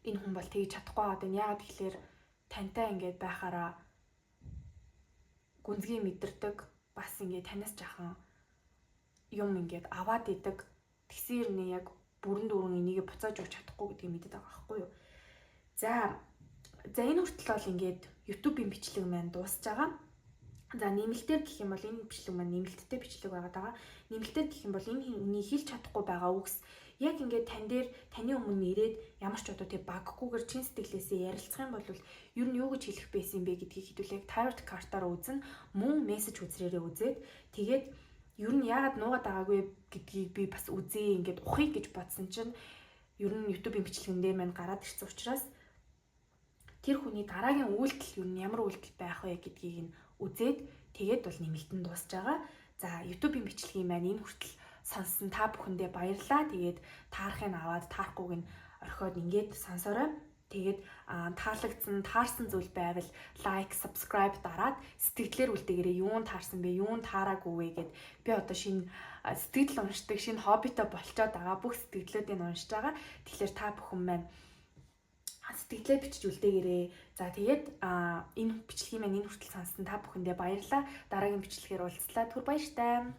энэ хүн бол тэгж чадахгүй байгаа юм. Яагаад гэхээр тантай ингээд байхаараа гүнзгий мэдэрдэг. Бас ингээд танаас жахан юм ингээд аваад идэг. Тэгсэр нэ яг бүрэн дүүрэн энийг буцааж өгч чадахгүй гэдгийг мэдээд байгаа байхгүй юу. За энэ хүртэл бол ингээд YouTube-ийн бичлэг маань дуусж байгаа. За нэмэлтээр гэх юм бол энэ бичлэг маань нэмэлттэй бичлэг байгаа даа. Нэмэлтээр гэх юм бол энэ хүний хэлж чадахгүй байгаа үгс яг ингээд таны өмнө ирээд ямар ч одоо тэг баггүйгээр чин сэтгэлээсээ ярилцах юм бол ер нь юу гэж хэлэх байсан бэ гэдгийг хэдүүлээ tarot картаар үзэн мөн мессеж үзрээрээ үзээд тэгээд ер нь яагаад нуугаад байгаагүй гэдгийг би бас үзье ингээд ухыг гэж бодсон чинь ер нь YouTube-ийн бичлэгэн дээр маань гараад ирсэн учраас тэр хүний дараагийн үйлдэл ер нь ямар үйлдэл байх вэ гэдгийг нь үзээд тэгээд бол нэмэлтэн дуусж байгаа. За YouTube-ийн бичлэгийн маань энэ хүртэл сонссон та бүхэндээ баярлалаа. Тэгээд таарахыг аваад таарахгүйг нь орхиод ингээд сонсорой. Тэгээд таалагдсан, таарсан зүйл байвал лайк, subscribe дараад сэтгэлээр үлдээгээрээ юун таарсан бэ, юун таараагүй вэ гэд би одоо шинэ сэтгэл уншдаг, шинэ хоббитой болцоод байгаа. Бүх сэтгэлдлүүдийг уншиж байгаа. Тэгэхээр та бүхэн маань сэтгэлээ бичиж үлдээгээрээ. За тэгээд энэ бичлэгийн маань энэ хүртэл сонссон та бүхэндээ баярлалаа. Дараагийн бичлэгээр уулзлаа. Түр баяртай.